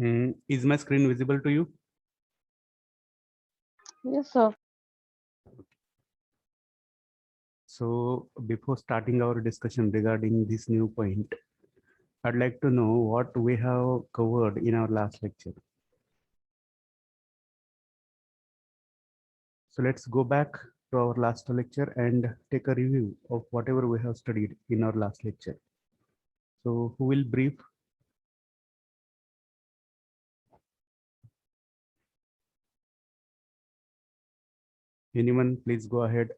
Is my screen visible to you? Yes, sir. So before starting our discussion regarding this new point, I'd like to know what we have covered in our last lecture. So let's go back to our last lecture and take a review of whatever we have studied in our last lecture. So who will brief? Anyone, please go ahead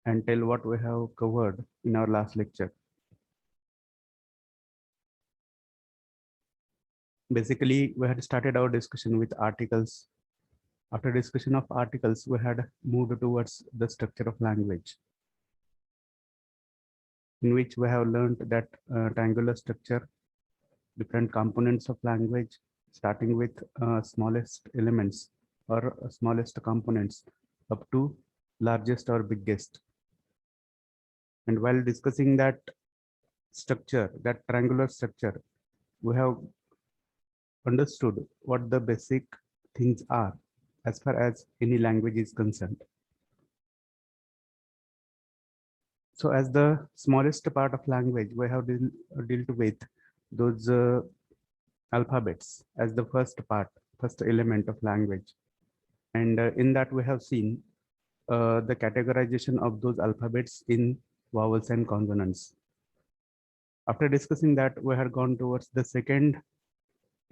and tell what we have covered in our last lecture. Basically, we had started our discussion with articles. After discussion of articles, we had moved towards the structure of language, in which we have learned that triangular structure, different components of language, starting with smallest elements or smallest components up to largest or biggest. And while discussing that structure, that triangular structure, we have understood what the basic things are as far as any language is concerned. So as the smallest part of language, we have dealt with those alphabets as the first part, first element of language. And in that we have seen the categorization of those alphabets in vowels and consonants. After discussing that, we had gone towards the second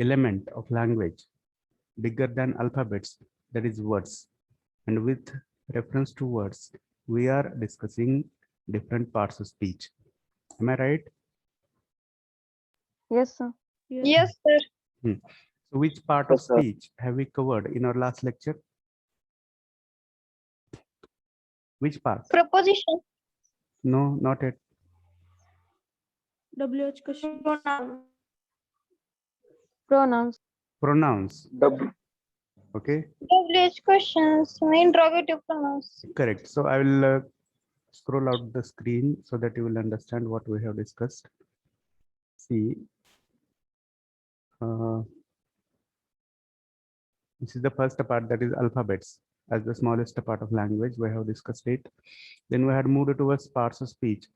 element of language, bigger than alphabets, that is words. And with reference to words, we are discussing different parts of speech. Am I right? Yes, sir. Yes, sir. So which part of speech have we covered in our last lecture? Which part? Preposition. No, not yet. WH question. Pronouns. Pronouns. Okay, WH questions. Interrogative pronouns. correct. So I will scroll out the screen so that you will understand what we have discussed. See, this is the first part, that is alphabets, as the smallest part of language. We have discussed it. Then we had moved towards parts of speech,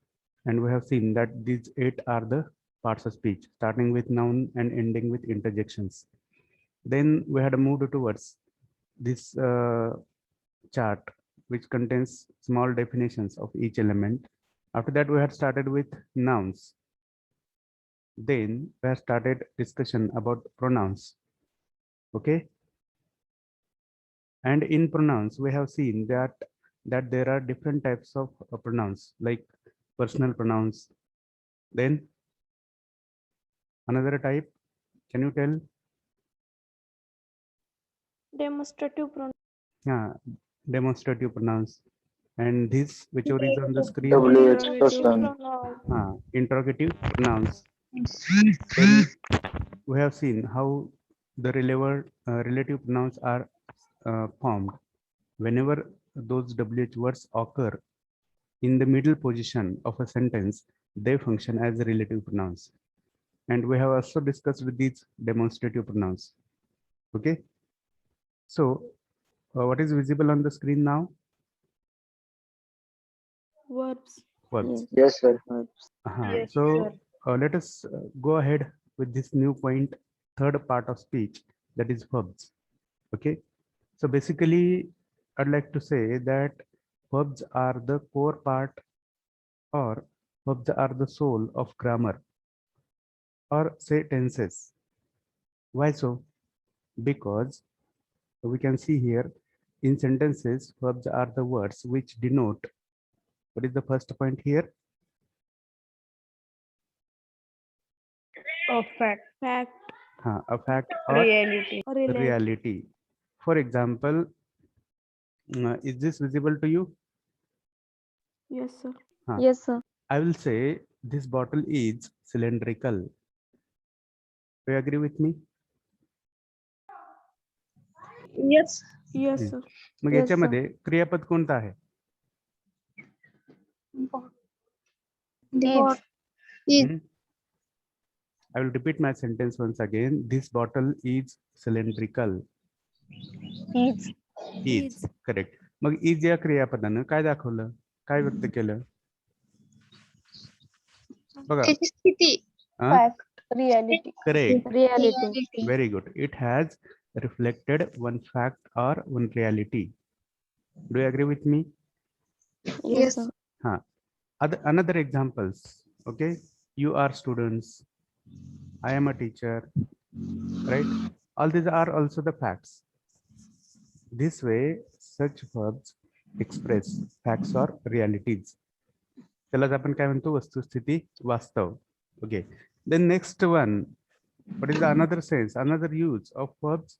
and we have seen that these 8 are the parts of speech, starting with noun and ending with interjections. Then we had moved towards this chart, which contains small definitions of each element. After that, we had started with nouns. Then we have started discussion about pronouns. Okay. And in pronouns, we have seen that there are different types of pronouns, like personal pronouns. Then another type, can you tell? Demonstrative pronoun. Yeah, demonstrative pronouns. And this, whichever is on the screen, interrogative pronouns. Then we have seen how the relative pronouns are formed whenever those WH words occur in the middle position of a sentence. They function as relative pronouns. And we have also discussed with these demonstrative pronouns. Okay, so what is visible on the screen now? Verbs. Verbs. Yes, sir. Yes, So let us go ahead with this new point, third part of speech, that is verbs. Okay, so basically I'd like to say that verbs are the core part, or verbs are the soul of grammar, or say tenses. Why so? Because we can see here in sentences, verbs are the words which denote, what is the first point here? A fact. Fact. A fact or Reality. reality. For example, is this visible to you? Yes, sir. Yes, sir. I will say this bottle is cylindrical. Do you agree with me? Yes. Yes, sir. मग Yes, याच्यामध्ये क्रियापद कोणतं आहे? Is. हम्म? I will repeat my sentence once again. This bottle is cylindrical. Is. Is correct. मग is या क्रियापदानं काय दाखवलं, काय व्यक्त केलं बघा. त्याची स्थिती. हा? Fact. Reality. Correct. Reality. Very good. It has reflected one fact or one reality. Do you agree with me? Yes, sir. Another examples. Okay, you are students, I am a teacher, right? All these are also the facts. This way such verbs express facts or realities. त्यालाच आपण काय म्हणतो, वस्तुस्थिती, वास्तव. Okay, then next one, what is the another sense, another use of verbs?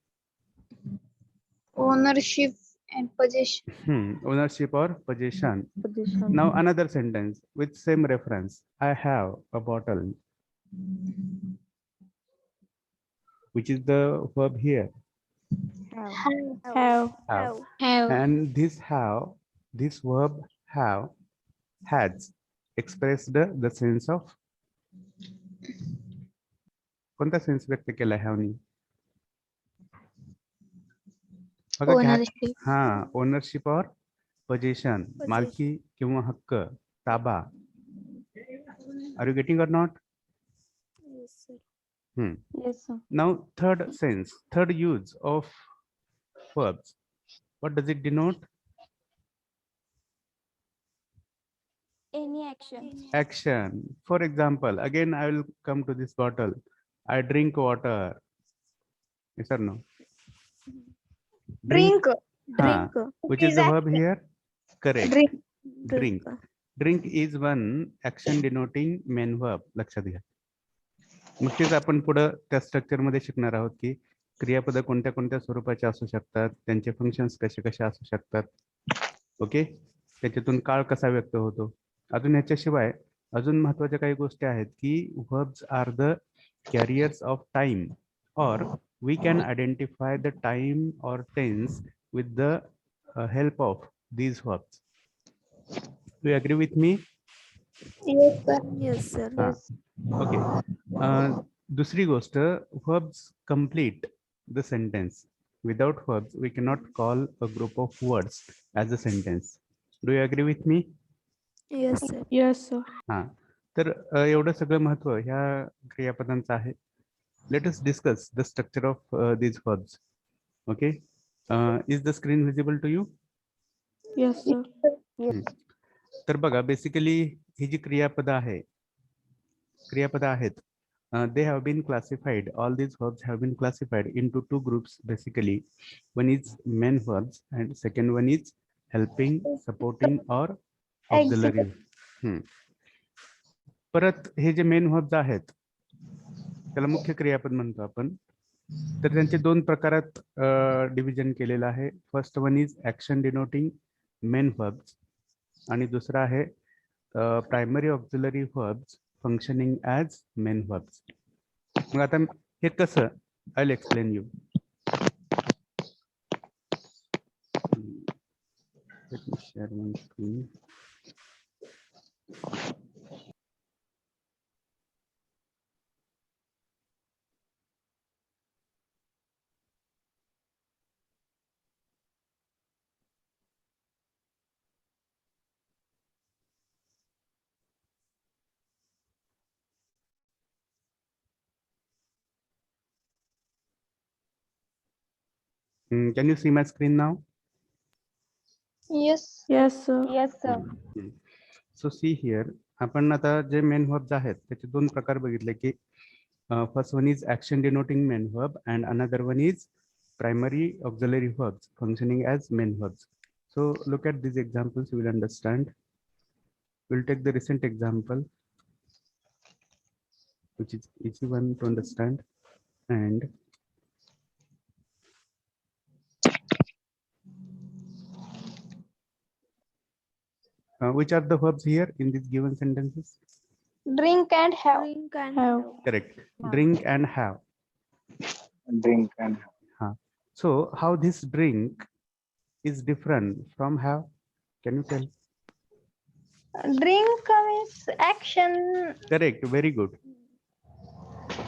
Ownership and possession. Ownership or possession. Position. Now another sentence with same reference. I have a bottle. Which is the verb here? Have. Have. Have. And this have, this verb have, has expressed the sense of. कोणता sense व्यक्त केला have नी? बघा की Ownership. हा, ownership और position, मालकी किंवा हक्क, ताबा. Are you getting or not? Yes, sir. Yes, sir. Now third sense, third use of verbs. What does it denote? Any action. Action. For example, again I will come to this bottle. I drink water. Yes or no? Drink. Ah, which is Is the verb here? Correct. Drink. Drink. Drink is one action denoting main verb. लक्षात घ्या. मग तेच आपण पुढे त्या structure मध्ये शिकणार आहोत की क्रियापद कोणत्या कोणत्या स्वरूपाचे असू शकतात, त्यांचे फंक्शन्स कसे कसे असू शकतात. ओके, त्याच्यातून काळ कसा व्यक्त होतो. अजून ह्याच्याशिवाय अजून महत्त्वाच्या काही गोष्टी आहेत की verbs are the carriers of time, or we can identify the time or tense with the help of these verbs. Do you agree with me? Yes, sir. Yes, sir. हा. Okay. दुसरी गोष्ट, verbs complete the sentence. Without verbs, we cannot call a group of words as a sentence. Do you agree with me? Yes, sir. Yes, sir. हा, तर एवढं सगळं महत्व ह्या क्रियापदांचं आहे. Let us discuss the structure of these verbs. Okay. Is the screen visible to you? Yes, sir. Yes. तर बघा, basically ही जी क्रियापद आहेत, they have been classified, all these verbs have been classified into two groups basically. One is main verbs and second one is helping, supporting or auxiliary. परत हे जे main verbs आहेत त्याला मुख्य क्रियापद म्हणतो आपण. तर त्यांचे दोन प्रकारात डिव्हिजन केलेलं आहे. First one is action denoting main verbs आणि दुसरा आहे primary auxiliary verbs functioning as main verbs. मग आता हे कसं, I will explain you. Let me share one screen. Can you see my screen now? Yes. Yes, sir. Yes, sir. So see here, आपण आता जे मेन verbs आहेत त्याचे दोन प्रकार बघितले की first one is action denoting main verb and another one is primary auxiliary verbs functioning as main verbs. So look at these examples, you will understand. We'll take the recent example which is easy one to understand. And which are the verbs here in these given sentences? Drink and have. Drink and Have. Correct. Drink and have. Drink and So how this drink is different from have? Can you tell? Drink means action. Correct. Very good.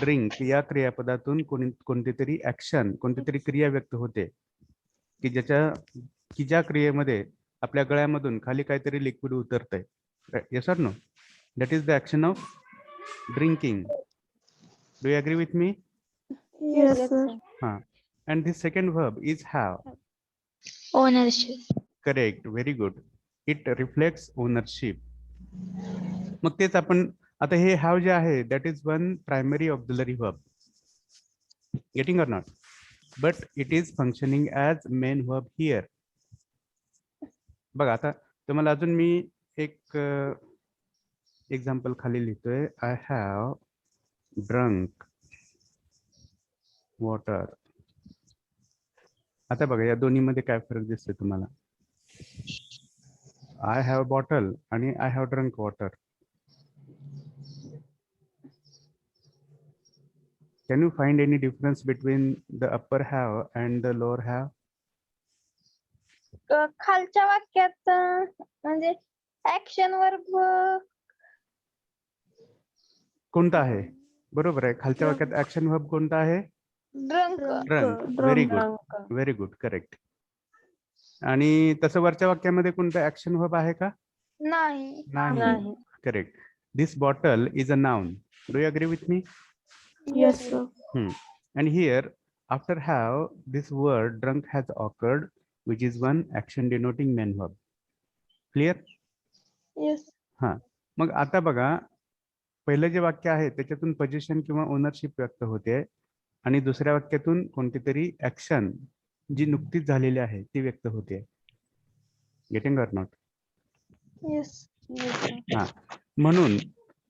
Drink या क्रियापदातून कोणती तरी action, कोणती तरी क्रिया व्यक्त होते की ज्या क्रियेमध्ये आपल्या गळ्यामधून खाली काहीतरी लिक्विड उतरतंय. Yes or no? That is the action of drinking. Do you agree with me? Yes, sir. And the second verb is have. Ownership. Correct. Very good. It reflects ownership. मग तेच आपण आता हे have जे आहे that is one primary auxiliary verb. Getting or not? But it is functioning as main verb here. बघा आता तुम्हाला अजून मी एक एक्झाम्पल खाली लिहितोय. I have drunk water. आता बघा या दोन्हीमध्ये काय फरक दिसतोय तुम्हाला? आय हॅव बॉटल आणि I have drunk water. Can you find any difference between the upper have and the lower have? खालच्या वाक्यात म्हणजे ऍक्शन वर्ब कोणता आहे? बरोबर आहे, खालच्या वाक्यात ऍक्शन वर्ब कोणता आहे? Drunk. Drunk. Very good, very good, correct. आणि तसं वरच्या वाक्यामध्ये कोणतं ऍक्शन वर्ब आहे का? नाही. नाही. Correct. This bottle is a noun. Do you agree with me? Yes, sir. And here after have this word drunk has occurred, which is one action denoting main verb. Clear? Yes. मग आता बघा पहिलं जे वाक्य आहे त्याच्यातून position किंवा ownership व्यक्त होते आणि दुसऱ्या वाक्यातून कोणती तरी ऍक्शन जी नुकतीच झालेली आहे ती व्यक्त होते. Getting or not? Yes. म्हणून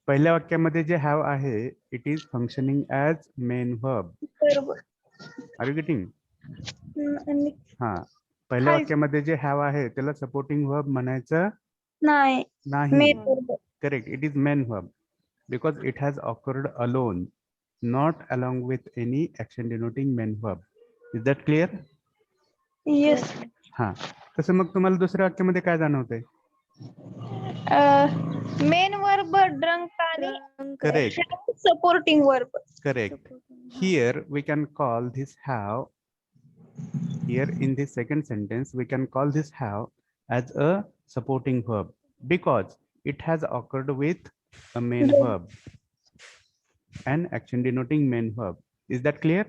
पहिल्या वाक्यामध्ये जे हॅव आहे it is functioning as main verb. बरोबर. Are you getting? आणि पहिल्या वाक्यामध्ये जे हॅव आहे त्याला सपोर्टिंग वर्ब म्हणायचं नाही. नाही. Main verb. Correct. It is main verb because it has occurred alone, not along with any action denoting main verb. Is that clear? Yes. तसं मग तुम्हाला दुसऱ्या वाक्यामध्ये काय जाणवतंय? मेन वर्ब ड्रंक आणि Correct. Supporting verb. Correct. Here we can call this have. Here in this second sentence we can call this have as a supporting verb because it has occurred with a main verb, an action denoting main verb. Is that clear?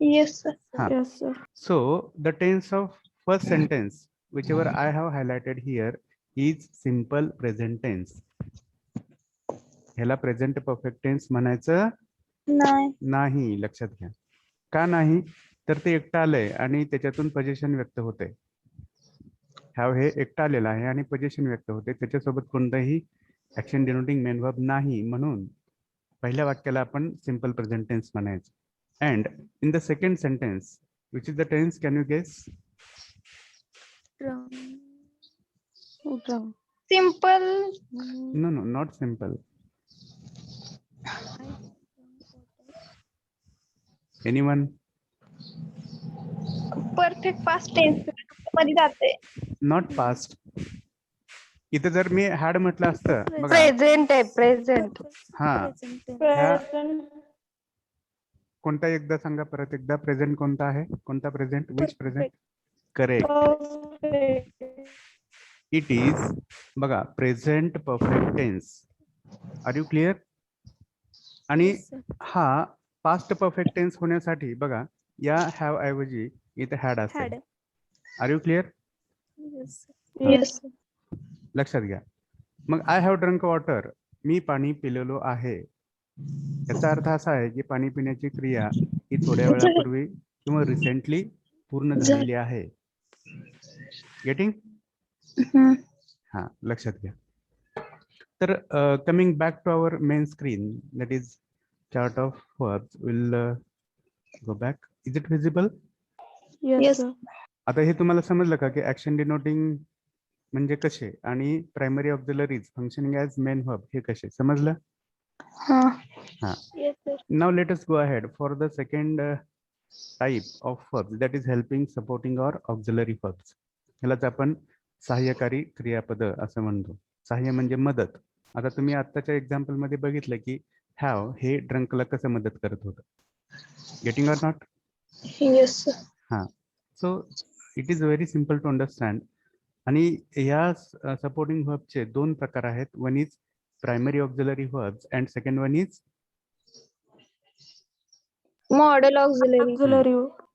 Yes, sir. Yes, sir. So the tense of first sentence, whichever I have highlighted here, is simple present tense. ह्याला present perfect tense म्हणायचं नाही. लक्षात घ्या. का नाही? तर ते एकटं आलंय आणि त्याच्यातून पोझिशन व्यक्त होते. हॅव हे एकटं आलेलं आहे आणि पोझिशन व्यक्त होते, त्याच्यासोबत कोणताही ऍक्शन डिनोटिंग मेन वर्ब नाही. म्हणून पहिल्या वाक्याला आपण सिंपल प्रेझेंट टेन्स म्हणायचं. And in the second sentence which is the tense, can you guess? Simple. No, not simple. Anyone? Perfect past tense मध्ये जाते. Not past. इथं जर मी हॅड म्हटलं असतं बघा. Present आहे, present. कोणता एकदा सांगा परत एकदा. प्रेझेंट कोणता आहे? कोणता present? Which present? Correct. It is बघा present perfect tense. Are you clear? आणि हा पास्ट परफेक्ट टेन्स होण्यासाठी बघा या हॅव ऐवजी इथे हॅड असेल. Are you clear? Yes. लक्षात घ्या. मग आय हॅव ड्रंक वॉटर, मी पाणी पिलेलो आहे. याचा अर्थ असा आहे की पाणी पिण्याची क्रिया ही थोड्या वेळापूर्वी किंवा रिसेंटली पूर्ण झालेली आहे. गेटिंग? लक्षात घ्या. तर coming back to our main screen, that is chart of verbs. Will go back. Is it visible? Yes, sir. आता हे तुम्हाला समजलं का की ऍक्शन डिनोटिंग म्हणजे कसे आणि primary auxiliaries functioning as main verb हे कसे समजलं? Yes, sir. Now let us go ahead for the second type of verbs, that is helping, supporting or auxiliary verbs. ह्यालाच आपण सहाय्यकारी क्रियापद असं म्हणतो. सहाय्य म्हणजे मदत. आता तुम्ही आत्ताच्या एक्झाम्पल मध्ये बघितलं की हॅव हे ड्रंकला कसं मदत करत होतं. Getting or not? Yes, sir. हा, so it is very simple to understand. आणि या सपोर्टिंग व्हर्बचे दोन प्रकार आहेत. One is primary auxiliary verbs and second one is Model auxiliary. Auxiliary.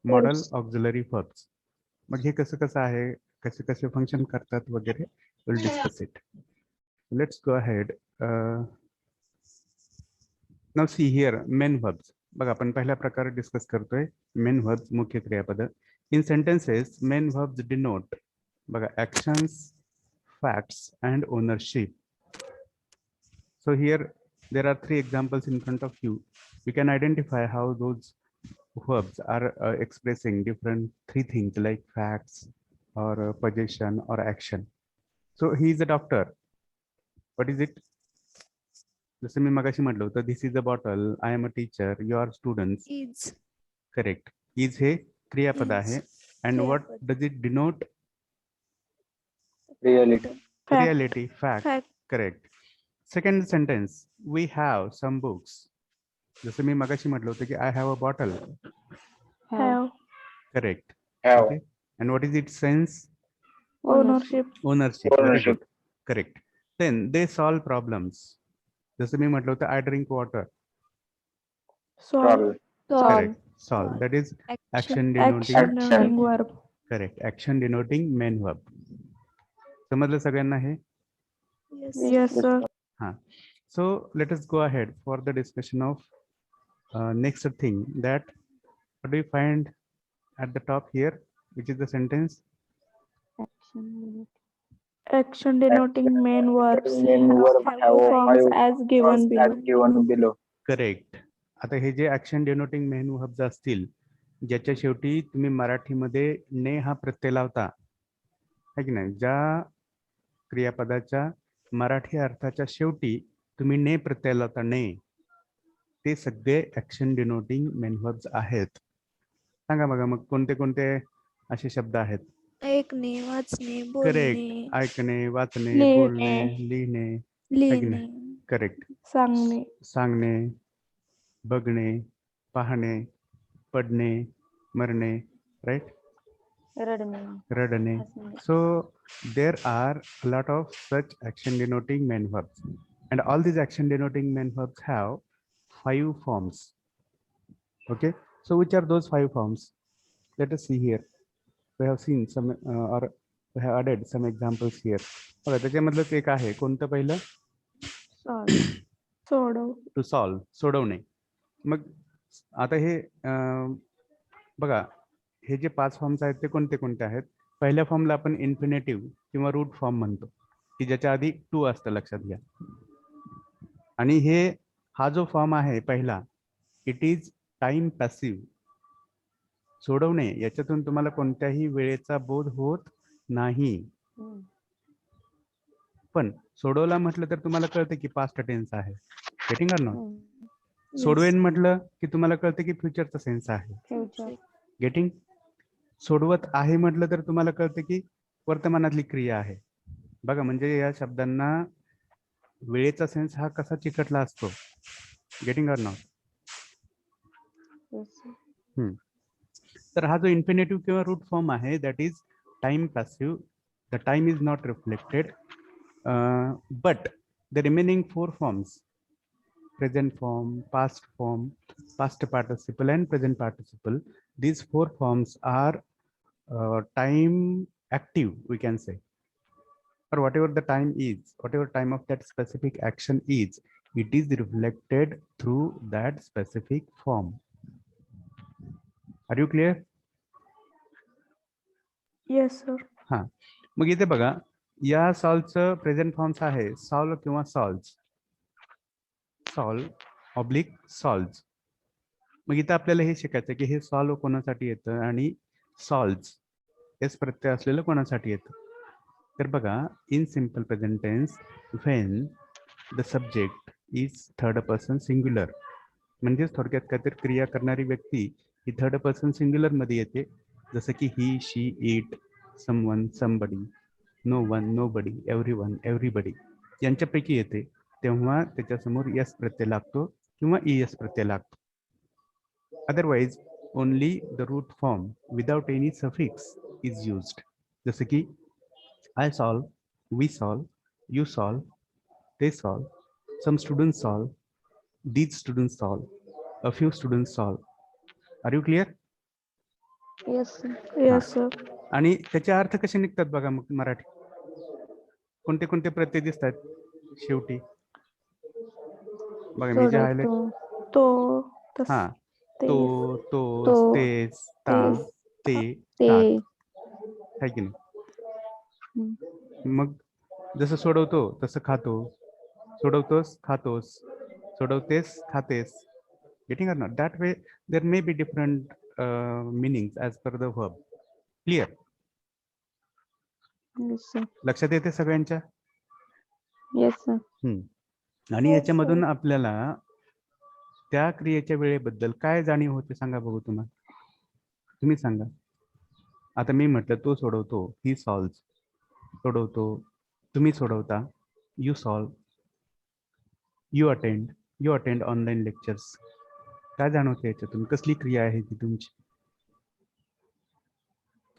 Model auxiliary verbs. मग हे कसं कसं आहे, कसे कसे फंक्शन करतात वगैरे, will discuss it. Let's go ahead. Now see here main verbs. बघा आपण पहिला प्रकार डिस्कस करतोय, मेन व्हर्ब्स, मुख्य क्रियापद. In sentences main verbs denote, बघा, actions, facts and ownership. So here there are three examples in front of you. You can identify how those verbs are expressing different three things like facts or possession or action. So he is a doctor. What is it? जसं मी मगाशी म्हटलं होतं, this is a bottle, I am a teacher, you are students. Is. Correct. Is हे क्रियापद आहे. And what क्रियापद. does it denote? Reality. Fact. Reality, fact. Fact. Correct. Second sentence, we have some books. जसं मी मगाशी म्हटलं होतं की I have a bottle. Have. Correct. Have. Okay. And what is its sense? Ownership. Ownership. Very Ownership. good. Correct. Then they solve problems. जसं मी म्हटलं होतं I drink water. Solve. Solve. Correct. Solve. Solve. That is Action. action denoting. Action denoting verb. Correct. Action denoting main verb. समजलं सगळ्यांना हे? Yes. Yes, sir. So let us go ahead for the discussion of next thing, that what do you find at the top here, which is the sentence? Action denoting main verbs. Main verb have Forms five as given forms as below. given below. Correct. आता हे जे action denoting main verbs असतील, ज्याच्या शेवटी तुम्ही मराठीमध्ये ने हा प्रत्यय लावता, है की नाही, ज्या क्रियापदाच्या मराठी अर्थाच्या शेवटी तुम्ही ने प्रत्यय लावता, ने, ते सगळे ऍक्शन डिनोटिंग मेन वर्ब्स आहेत. सांगा बघा मग कोणते कोणते असे शब्द आहेत. ऐकणे, वाचणे, करेक्ट. बोलणे, ऐकणे, वाचणे, लिहिणे. बोलणे, लिहिणे. लिहिणे, करेक्ट. सांगणे. सांगणे, बघणे, पाहणे, पडणे, मरणे, right, रडणे. So there are a lot of such action denoting main verbs, and all these action denoting main verbs have 5 forms. Okay, so which are those 5 forms? Let us see here. We have seen some or we have added some examples here. बघा त्याच्यामधलं एक आहे, कोणतं पहिलं? सोडव. To solve, सोडवणे. मग आता हे बघा, हे जे 5 फॉर्म्स आहेत ते कोणते कोणते आहेत? पहिल्या फॉर्मला आपण इन्फिनेटिव्ह किंवा रूट फॉर्म म्हणतो, की ज्याच्या आधी टू असतं, लक्षात घ्या. आणि हा जो फॉर्म आहे पहिला, इट इज टाइम पॅसिव्ह. सोडवणे, याच्यातून तुम्हाला कोणत्याही वेळेचा बोध होत नाही. पण सोडवला म्हटलं तर तुम्हाला कळतं की पास्ट टेन्स आहे. Getting or not? सोडवेन म्हटलं की तुम्हाला कळतं की फ्युचरचा सेन्स आहे. गेटिंग? सोडवत आहे म्हटलं तर तुम्हाला कळतं की वर्तमानातली क्रिया आहे. बघा, म्हणजे या शब्दांना वेळेचा सेन्स हा कसा चिकटला असतो. Getting or not? तर हा जो इन्फिनेटिव्ह किंवा रूट फॉर्म आहे, that is time passive. The time is not reflected, but the remaining 4 forms, present form, past form, past participle and present participle, these 4 forms are time active, we can say, or whatever the time is, whatever time of that specific action is, it is reflected through that specific form. Are you clear? Yes, sir. हा, मग इथे बघा, या सॉल्वचं present forms आहे solve किंवा solves. Solve oblique solves. मग इथं आपल्याला हे शिकायचं की हे सॉल्व कोणासाठी येतं आणि सॉल्व्स एस प्रत्यय असलेलं कोणासाठी येतं. तर बघा, in simple present tense when the subject is third person singular, म्हणजेच थोडक्यात काहीतरी क्रिया करणारी व्यक्ती ही थर्ड पर्सन सिंग्युलर मध्ये येते, जसं की he, she, it, someone, somebody, no one, nobody, everyone, everybody यांच्यापैकी येते, तेव्हा त्याच्यासमोर यस प्रत्यय लागतो किंवा ES प्रत्यय लागतो. Otherwise only the root form without any suffix is used. जसं की I solve, we solve, you solve, they solve, some students solve, these students solve, a few students solve. Are you clear? Yes, sir. Yes, sir. आणि त्याचे अर्थ कसे निघतात बघा मग मराठी. कोणते कोणते प्रत्यय दिसतात शेवटी बघा मी जे हायलाइट. सोडवतो. तो, तस, हा ते, तो तोच तो, तेच ता ते ते. तात. है की नाही. मग जसं सोडवतो तसं खातो, सोडवतोस खातोस, सोडवतेस खातेस. Getting or not? That way there may be different meanings as per the verb. Clear? Yes, sir. लक्षात येते सगळ्यांच्या. Yes, sir. आणि याच्यामधून आपल्याला त्या क्रियेच्या वेळेबद्दल काय जाणीव होते सांगा बघू तुम्हाला. तुम्ही सांगा. आता मी म्हटलं तो सोडवतो, ही सॉल्व्ह, सोडवतो, तुम्ही सोडवता, you solve, you attend online lectures. काय जाणवते याच्यातून, कसली क्रिया आहे ती तुमची.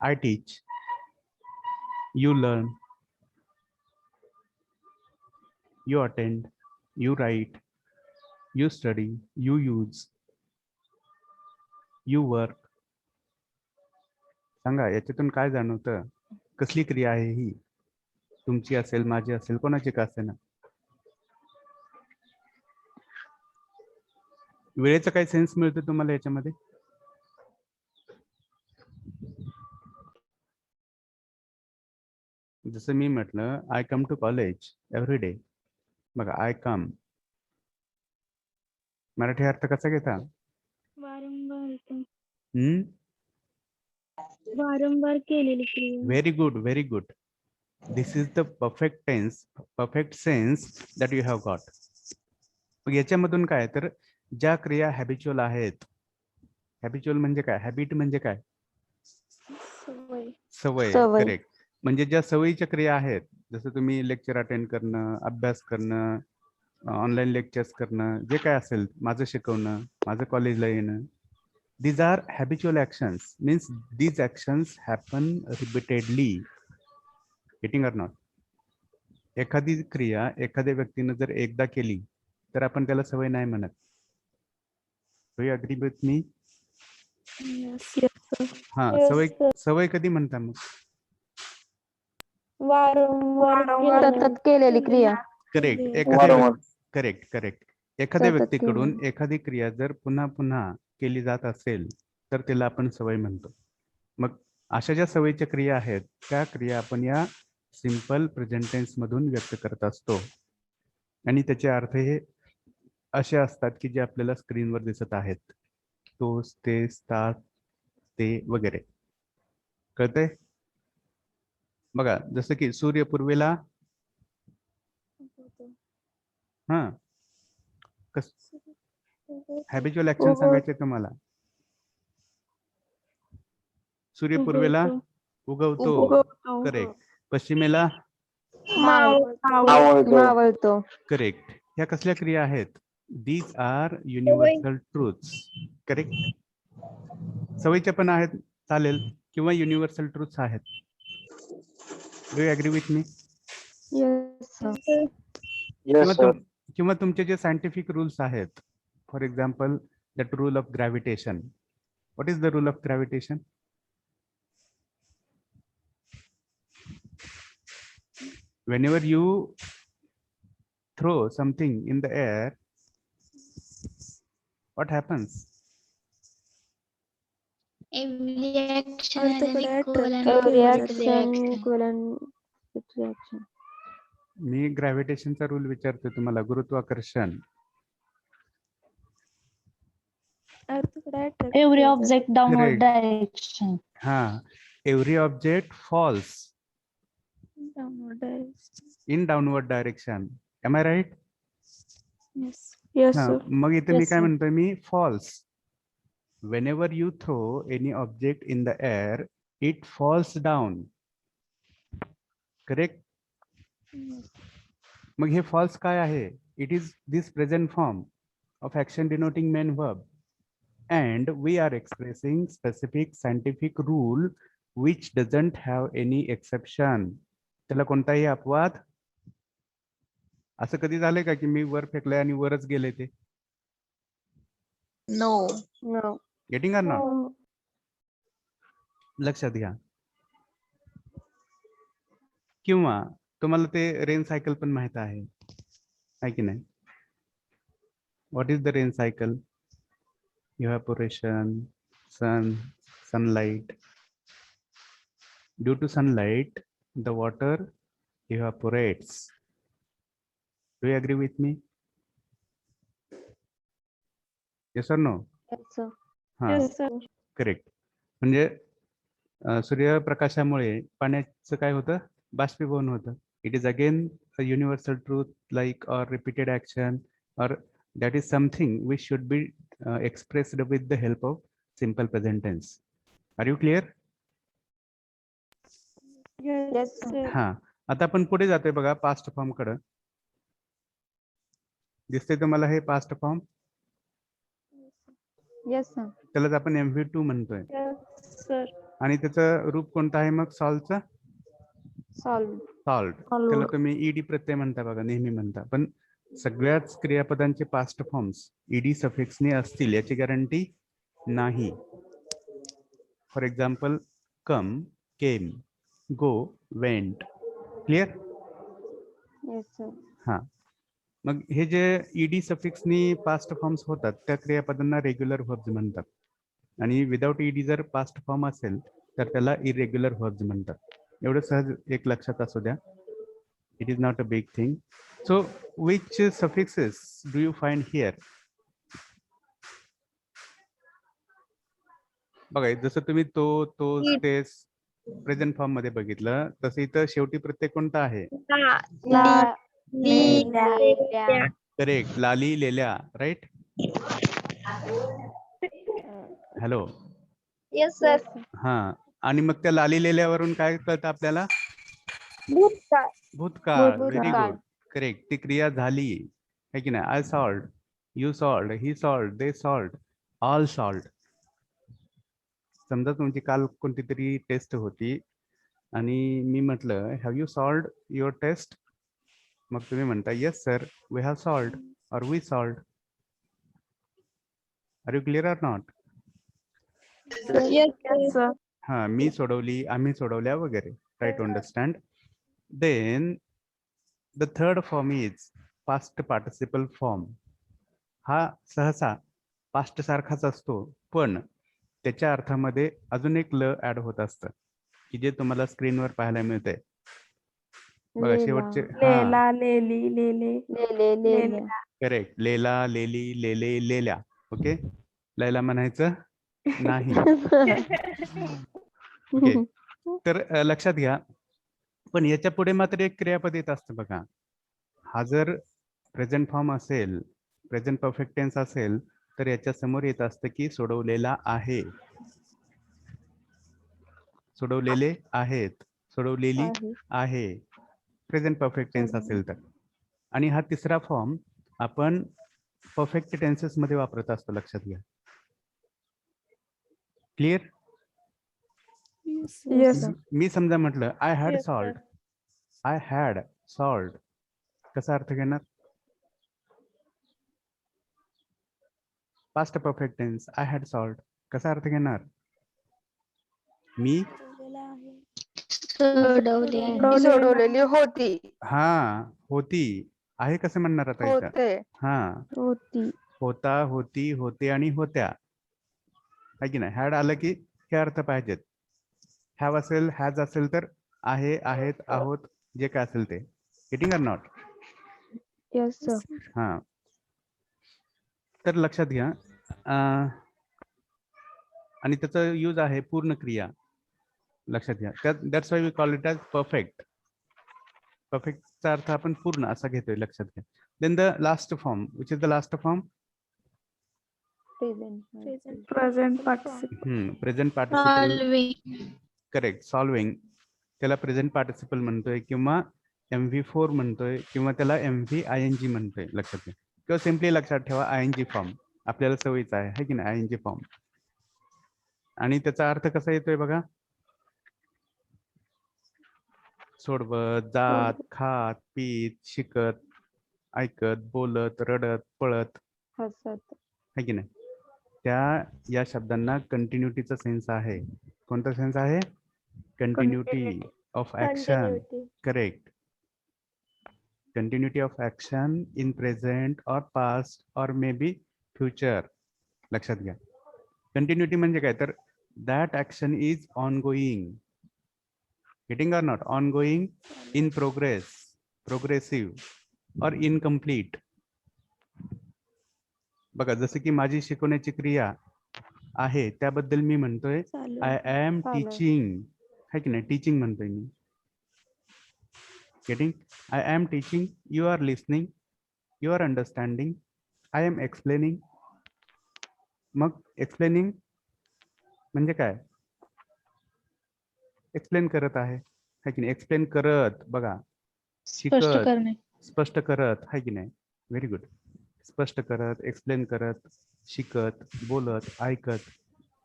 I teach, you learn, you attend, you write, you study, you use, you work. सांगा याच्यातून काय जाणवतं, कसली क्रिया आहे ही. तुमची असेल, माझी असेल, कोणाची का असेल ना. वेळेचा काय सेन्स मिळतो तुम्हाला याच्यामध्ये. जसं मी म्हटलं I come to college every day. बघा आय कम, मराठी अर्थ कसा घेता. वारंवार केलेली क्रिया. Very good, very good. This is the perfect tense, perfect sense that you have got. मग याच्यामधून काय तर ज्या क्रिया हॅबिच्युअल आहेत. हॅबिच्युअल म्हणजे काय, हॅबिट म्हणजे काय, सवय. सवय. करेक्ट. म्हणजे ज्या सवयीच्या क्रिया आहेत, जसं तुम्ही लेक्चर अटेंड करणं, अभ्यास करणं, ऑनलाईन लेक्चर्स करणं, जे काय असेल, माझं शिकवणं, माझं कॉलेजला येणं. These are habitual actions, means these actions happen repeatedly. Getting or not? एखादी क्रिया एखाद्या व्यक्तीने जर एकदा केली तर आपण त्याला सवय नाही म्हणत. Do you agree with me? yes, sir. हा, Yes, सवय sir. सवय कधी म्हणता मग. वारंवार सतत केलेली क्रिया. करेक्ट. वारंवार. Correct correct. एखाद्या सतत व्यक्तीकडून केलेली. एखादी क्रिया जर पुन्हा पुन्हा केली जात असेल तर त्याला आपण सवय म्हणतो. मग अशा ज्या सवयीच्या क्रिया आहेत त्या क्रिया आपण या सिंपल प्रेझेंट टेन्स मधून व्यक्त करत असतो. आणि त्याचे अर्थ हे असे असतात की जे आपल्याला स्क्रीनवर दिसत आहेत. तोच, तेच, तात, ते वगैरे. कळतंय. बघा जसं की सूर्य पूर्वेला. हा, कस हॅबिच्युअल ऍक्शन सांगायचे तुम्हाला. सूर्य पूर्वेला उगवतो. उगवतो. करेक्ट. पश्चिमेला मावळतो. करेक्ट. ह्या कसल्या क्रिया आहेत. These are universal truths. Correct. सवयीच्या पण आहेत चालेल किंवा युनिव्हर्सल ट्रूथ्स आहेत. Do you agree with me. Yes, sir. Yes, sir. किंवा तुमचे जे सायंटिफिक रूल्स आहेत. For example that rule of gravitation. What is the rule of gravitation. Whenever you throw something in the air, what happens. Every action has an Arthakade equal and attractive opposite Reaction, reaction. equivalent reaction. मी ग्रॅव्हिटेशनचा rule विचारतो तुम्हाला. गुरुत्वाकर्षण. Every object downward Correct. direction. हा, every object falls in downward direction. Am I right. Yes, हा, sir. मग इथे मी Yes, काय sir. म्हणतोय मी false. whenever you throw any object in the air it falls down. Correct. मग हे false काय आहे. It is this present form. of action denoting main verb, and we are expressing specific scientific rule which doesn't have any exception. त्याला कोणताही अपवाद. असं कधी झालंय का की मी वर फेकलंय आणि वरच गेले ते? No. No. Getting or not? लक्षात घ्या. किंवा तुम्हाला ते रेन सायकल पण माहित आहे की नाही? What is the rain cycle? Evaporation, sunlight. Due to sunlight, the water evaporates. Do you agree with me? Yes or no? Yes, sir. हा, Yes, sir. करेक्ट. म्हणजे सूर्यप्रकाशामुळे पाण्याचं काय होतं? बाष्पीभवन होतं. It is again a universal truth like or repeated action और that is something which should be expressed with the help of simple present tense. Are you clear? Yes, sir. हा, आता आपण पुढे जातोय बघा पास्ट फॉर्म कडे. दिसते तुम्हाला हे पास्ट फॉर्म? Yes, sir. त्यालाच आपण MV2 म्हणतोय. Yes, sir. आणि त्याचं रूप कोणतं आहे मग? सॉल्वचं? Solved. सॉल्व्ड. त्याला तुम्ही ईडी प्रत्यय म्हणता बघा, नेहमी म्हणता. पण सगळ्याच क्रियापदांचे पास्ट फॉर्म्स ईडी सफिक्सने असतील याची गॅरंटी नाही. For example come, came, go, went. Clear? Yes, sir. हा, मग हे जे ईडी सफिक्सनी पास्ट फॉर्म्स होतात त्या क्रियापदांना रेग्युलर व्हर्ब्स म्हणतात. आणि विदाउट ईडी जर पास्ट फॉर्म असेल तर त्याला इरेग्युलर व्हर्ब्स म्हणतात. एवढं सहज एक लक्षात असू द्या. It is not a big thing. So which suffixes do you find here? बघा, जसं तुम्ही तो, तेच प्रेझेंट फॉर्म मध्ये बघितलं तसं इथं शेवटी प्रत्यय कोणता आहे? La. Lelia. करेक्ट. लाली, लेल्या. राईट? हॅलो. Yes, sir. हा, आणि मग त्या लाली लेल्यावरून काय कळतं आपल्याला? भूतकाळ. भूतकाळ. व्हेरी भूतकाळ. गुड. करेक्ट. ती क्रिया झाली है की नाही? I sold, you sold, he sold, they sold, all sold. समजा तुमची काल कोणती तरी टेस्ट होती आणि मी म्हटलं have you solved your test? मग तुम्ही म्हणता yes sir, we have solved और we solved. Are you clear or not? Yes, sir. हा, मी सोडवली, आम्ही सोडवल्या वगैरे. Try to understand. Then the third form is past participle form. हा सहसा पास्ट सारखाच असतो, पण त्याच्या अर्थामध्ये अजून एक ल ऍड होत असतं की जे तुम्हाला स्क्रीनवर पाहायला मिळतंय बघा. शेवटचे हा, लेला, लेली, लेले. Lele. Lelia. करेक्ट. लेला, लेली, लेले, लेल्या. ओके. लैला म्हणायचं नाही. ओके. तर लक्षात घ्या. पण याच्या पुढे मात्र एक क्रियापद येत असतं बघा. हा जर प्रेझेंट फॉर्म असेल, प्रेझेंट परफेक्ट टेन्स असेल तर याच्या समोर येत असतं की सोडवलेला आहे, सोडवलेले आहेत, सोडवलेली आहे. प्रेझेंट परफेक्ट टेन्स असेल तर. आणि हा तिसरा फॉर्म आपण परफेक्ट टेन्सेस मध्ये वापरत असतो. लक्षात घ्या. क्लिअर? Yes. मी समजा म्हटलं I had Yes, sold, sir. I had sold, कसा अर्थ घेणार? Past perfect tense I had sold, कसा अर्थ घेणार? मी सोडवलेली होती. हा, होती. आहे कसं म्हणणार आता इथं? होते. हा, होती. होता, होती, होते आणि होत्या. आहे की नाही? हॅड आलं की हे अर्थ पाहिजेत. हॅव असेल, हॅज असेल तर आहे, आहेत, आहोत, जे काय असेल ते. Getting or not? Yes, sir. हा, तर लक्षात घ्या. आणि त्याचा यूज आहे पूर्ण क्रिया. लक्षात घ्या. That's why we call it as perfect. परफेक्टचा अर्थ आपण पूर्ण असा घेतोय. लक्षात घ्या. Then the last form, which is the last form? Present. Present participle. Present participle. Solving. Correct. Solving. त्याला प्रेझेंट पार्टिसिपल म्हणतोय किंवा MV4 म्हणतोय किंवा त्याला MVING म्हणतोय. लक्षात घ्या. किंवा सिम्पली लक्षात ठेवा आयएनजी फॉर्म. आपल्याला सवयीचा आहे की नाही आयएनजी फॉर्म. आणि त्याचा अर्थ कसा येतोय बघा. सोडवत, जात, खात, पीत, शिकत, ऐकत, बोलत, रडत, पळत, हसत. है की नाही. या शब्दांना कंटिन्युटीचा सेन्स आहे. कोणता सेन्स आहे? Continuity of action. Correct. Continuity of action in present और पास्ट और मे बी फ्युचर. लक्षात घ्या. कंटिन्युटी म्हणजे काय तर that action is on going. Getting or not? On going, in progress, progressive और इनकम्प्लीट. बघा जसं की माझी शिकवण्याची क्रिया आहे त्याबद्दल मी म्हणतोय आय एम टीचिंग, है की नाही. टीचिंग म्हणतोय मी. Getting. I am teaching, you are listening, you are understanding, I am explaining. मग एक्सप्लेनिंग म्हणजे काय? एक्सप्लेन करत आहे, है की नाही. एक्सप्लेन करत, बघा शिकत, स्पष्ट करत, है की नाही. Very good. स्पष्ट करत, एक्सप्लेन करत, शिकत, बोलत, ऐकत.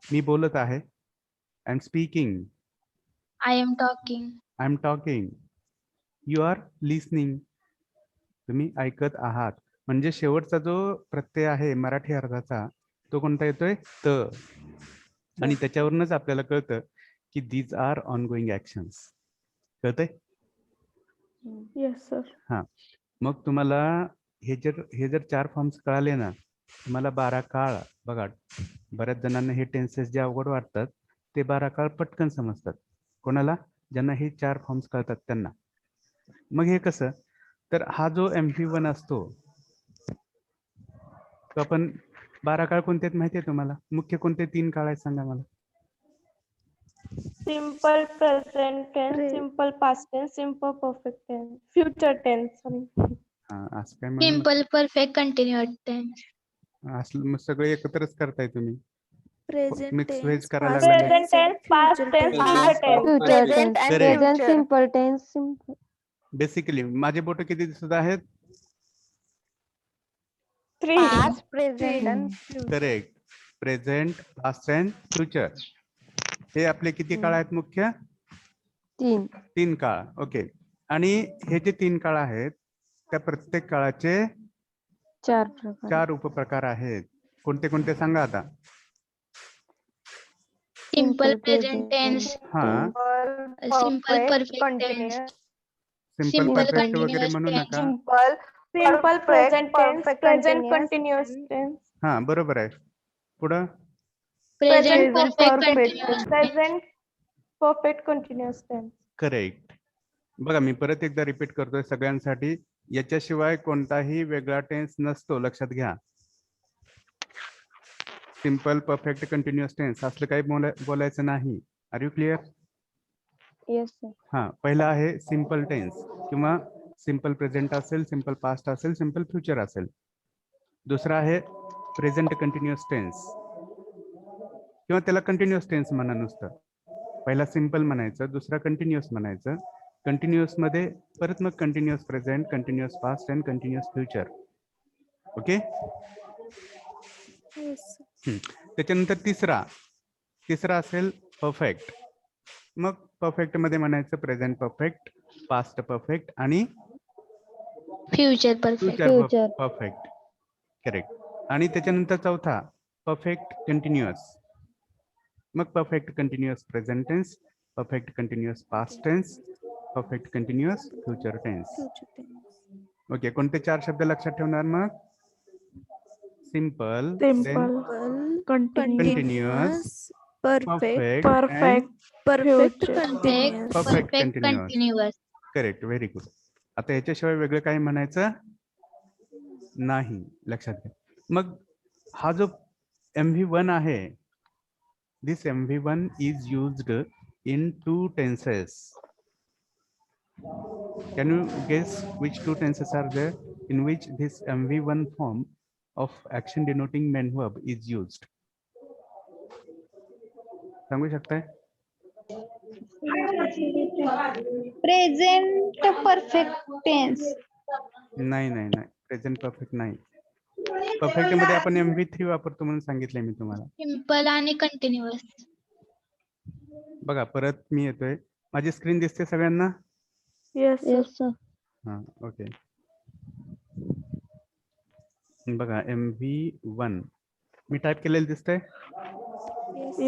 मी बोलत आहे. I am speaking. I am talking. I am talking. You are listening. तुम्ही ऐकत आहात. म्हणजे शेवटचा जो प्रत्यय आहे मराठी अर्थाचा तो कोणता येतोय? त. आणि त्याच्यावरूनच आपल्याला कळतं की these are ongoing actions. कळतंय? Yes sir. हा. मग तुम्हाला हे जर 4 फॉर्म्स कळाले ना, तुम्हाला 12 काळ. बघा बऱ्याच जणांना हे टेन्सेस जे अवघड वाटतात ते 12 काळ पटकन समजतात. कोणाला? ज्यांना हे 4 फॉर्म्स कळतात त्यांना. मग हे कसं तर हा जो MP1 असतो तो आपण 12 काळ कोणते आहेत माहिती आहे तुम्हाला? मुख्य कोणते 3 काळ आहेत सांगा मला. Simple present tense, simple past tense, simple perfect tense, future tense. हा असं काय म्हणून Simple perfect continuous tense. असलं मग सगळे एकत्रच करताय तुम्ही. Present मिक्स व्हेज tense, करायला past लागले. Present tense, past tense, future tense. Future Present tense. and Correct. Present future. Simple tense. Simple. Basically माझे बोट किती दिसत आहेत? 3. Past, present and future. Correct. Present, past and future. हे आपले किती काळ आहेत मुख्य? 3. 3 काळ. ओके. आणि हे जे 3 काळ आहेत त्या प्रत्येक काळाचे 4 प्रकार. 4 उपप्रकार आहेत. कोणते कोणते सांगा आता. Simple present tense. हा. Simple perfect tense. Simple Simple perfect वगैरे continuous म्हणू tense. नका. Simple, simple present tense, perfect present continuous continuous and tense, हा बरोबर आहे. पुढं Present present perfect perfect, continuous tense. Present perfect continuous tense. Correct. बघा मी परत एकदा रिपीट करतोय सगळ्यांसाठी. याच्याशिवाय कोणताही वेगळा टेन्स नसतो. लक्षात घ्या. सिंपल परफेक्ट कंटिन्युअस टेन्स असलं काही बोलायचं नाही. Are you clear? Yes sir. हा. पहिला आहे सिंपल टेन्स किंवा सिंपल प्रेझेंट असेल, सिंपल पास्ट असेल, सिंपल फ्युचर असेल. दुसरा आहे प्रेझेंट कंटिन्युअस टेन्स किंवा त्याला कंटिन्युअस टेन्स म्हणा नुसतं. पहिला सिंपल म्हणायचं, दुसरा कंटिन्युअस म्हणायचं. कंटिन्युअस मध्ये परत मग continuous present, continuous past and continuous future. Okay. त्याच्यानंतर तिसरा असेल परफेक्ट. मग परफेक्ट मध्ये म्हणायचं प्रेझेंट परफेक्ट, पास्ट परफेक्ट आणि Future perfect. Future perfect. Correct. आणि त्याच्यानंतर चौथा परफेक्ट कंटिन्युअस. मग perfect continuous present tense, perfect continuous past tense, perfect continuous future tense. Okay. कोणते 4 शब्द लक्षात ठेवणार मग? Simple, simple, continuous, perfect, perfect, perfect future. continuous. Perfect Perfect continuous. continuous. Correct. Very good. आता याच्याशिवाय वेगळं काही म्हणायचं नाही. लक्षात घ्या. मग हा जो MV1 आहे, दिस MV1 is used in 2 tenses. Can you guess which 2 tenses are there in which this MV1 form of action denoting main verb is used? सांगू शकताय? present perfect tense. नाही. प्रेझेंट परफेक्ट नाही. परफेक्ट मध्ये आपण MV3 वापरतो म्हणून सांगितलंय मी तुम्हाला. सिम्पल आणि कंटिन्युअस. बघा परत मी येतोय. माझी स्क्रीन दिसते सगळ्यांना? Yes, sir. Yes, sir. हा ओके. बघा MV1 मी टाईप केलेलं दिसतंय.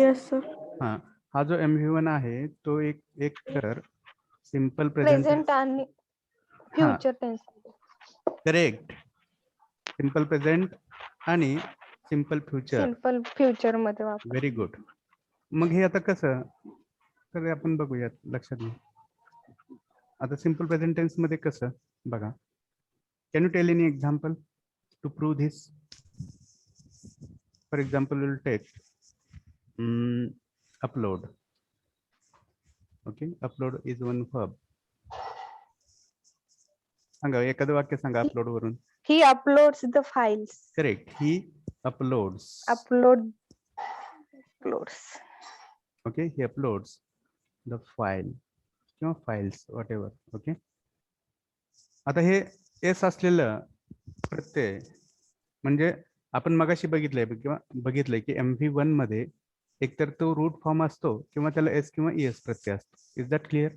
Yes, sir. हा हा जो MV1 आहे तो एक तर सिंपल प्रेझेंट प्रेझेंट आणि future tense. Correct. Simple present आणि सिंपल फ्युचर. सिंपल फ्युचर मध्ये वापर. Very good. मग हे आता कसं तर आपण बघूयात. लक्षात घ्या. आता सिंपल प्रेझेंट टेन्स मध्ये कसं बघा. Can you tell any example to prove this? For example will take upload. Okay, upload is one verb. सांगा एखादं वाक्य सांगा अपलोड वरून. He uploads the files. Correct. He uploads. Uploads. Okay, he uploads the file किंवा files whatever. Okay. आता हे S असलेलं प्रत्यय म्हणजे आपण मगाशी बघितलंय की MV1 मध्ये एकतर तो रूट फॉर्म असतो किंवा त्याला एस किंवा ES प्रत्यय असतो. Is that clear?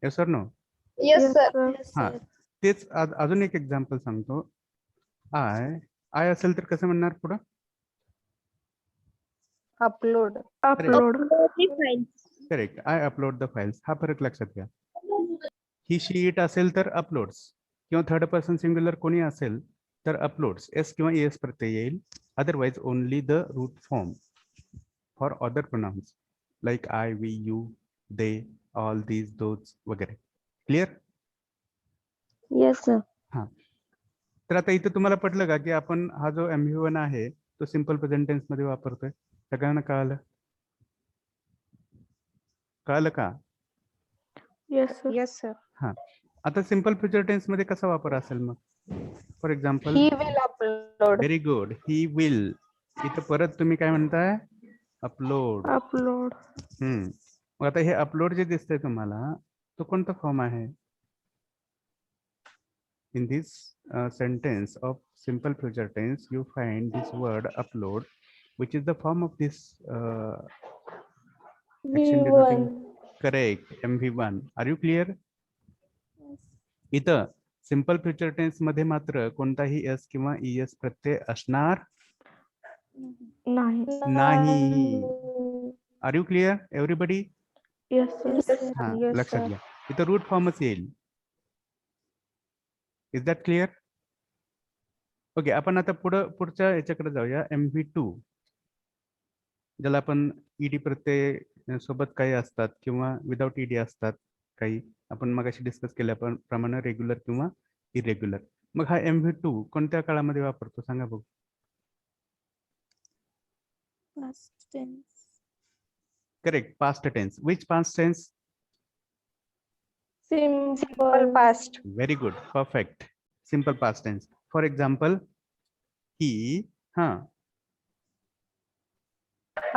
Yes or no? Yes, sir. हा तेच अजून एक एक्झाम्पल सांगतो. आय असेल तर कसं म्हणणार पुढं? Upload. Upload. Correct. I upload the files. हा फरक लक्षात घ्या. ही शी इट असेल तर अपलोड्स किंवा थर्ड पर्सन सिंग्युलर कोणी असेल तर अपलोड्स एस किंवा ES प्रत्यय येईल. Otherwise only the root form for other pronouns like I, we, you, they, all, these, those वगैरे. क्लिअर? Yes, sir. हा तर आता इथे तुम्हाला पटलं का की आपण हा जो MV1 आहे तो सिंपल प्रेझेंट टेन्स मध्ये वापरतोय? सगळ्यांना कळालं? कळालं का? Yes, sir. Yes, sir. हा आता सिंपल फ्युचर टेन्स मध्ये कसा वापर असेल मग? For example He will upload. Very good. He will. इथं परत तुम्ही काय म्हणताय? अपलोड. Upload. मग आता हे अपलोड जे दिसतंय तुम्हाला तो कोणता फॉर्म आहे? In this sentence of simple future tense, you find this word upload, which is the form of this action denoting. Correct. MV1. Are you clear? इथं सिंपल फ्युचर टेन्स मध्ये मात्र कोणताही एस किंवा ES प्रत्यय असणार नाही. नाही. Are you clear everybody? Yes, sir. हा Yes, लक्षात sir. घ्या. इथं रूट फॉर्मच येईल. Is that clear? ओके. आपण आता पुढच्या याच्याकडे जाऊया. MV2 ज्याला आपण ED प्रत्यय सोबत काही असतात किंवा विदाउट ED असतात काही. आपण मगाशी डिस्कस केल्याप्रमाणे रेग्युलर किंवा इरेग्युलर. मग हा MV2 कोणत्या काळामध्ये वापरतो सांगा बघू? Past tense. Correct. Past tense. Which past tense? Simple past. Very good. Perfect. Simple past tense. For example he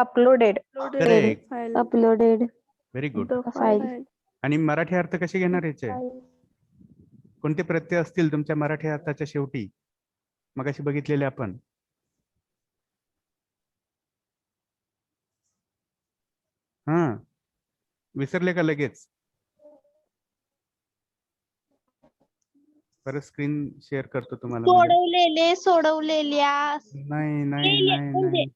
Uploaded. Correct. File. Uploaded. Very good. The file. file. आणि मराठी अर्थ कसे घेणार याचे? कोणते प्रत्यय असतील तुमच्या मराठी अर्थाच्या शेवटी? मगाशी बघितलेले आपण. हा विसरले का लगेच? परत स्क्रीन शेअर करतो तुम्हाला. सोडवलेले, सोडवलेल्या. नाही नाही नाही नाही.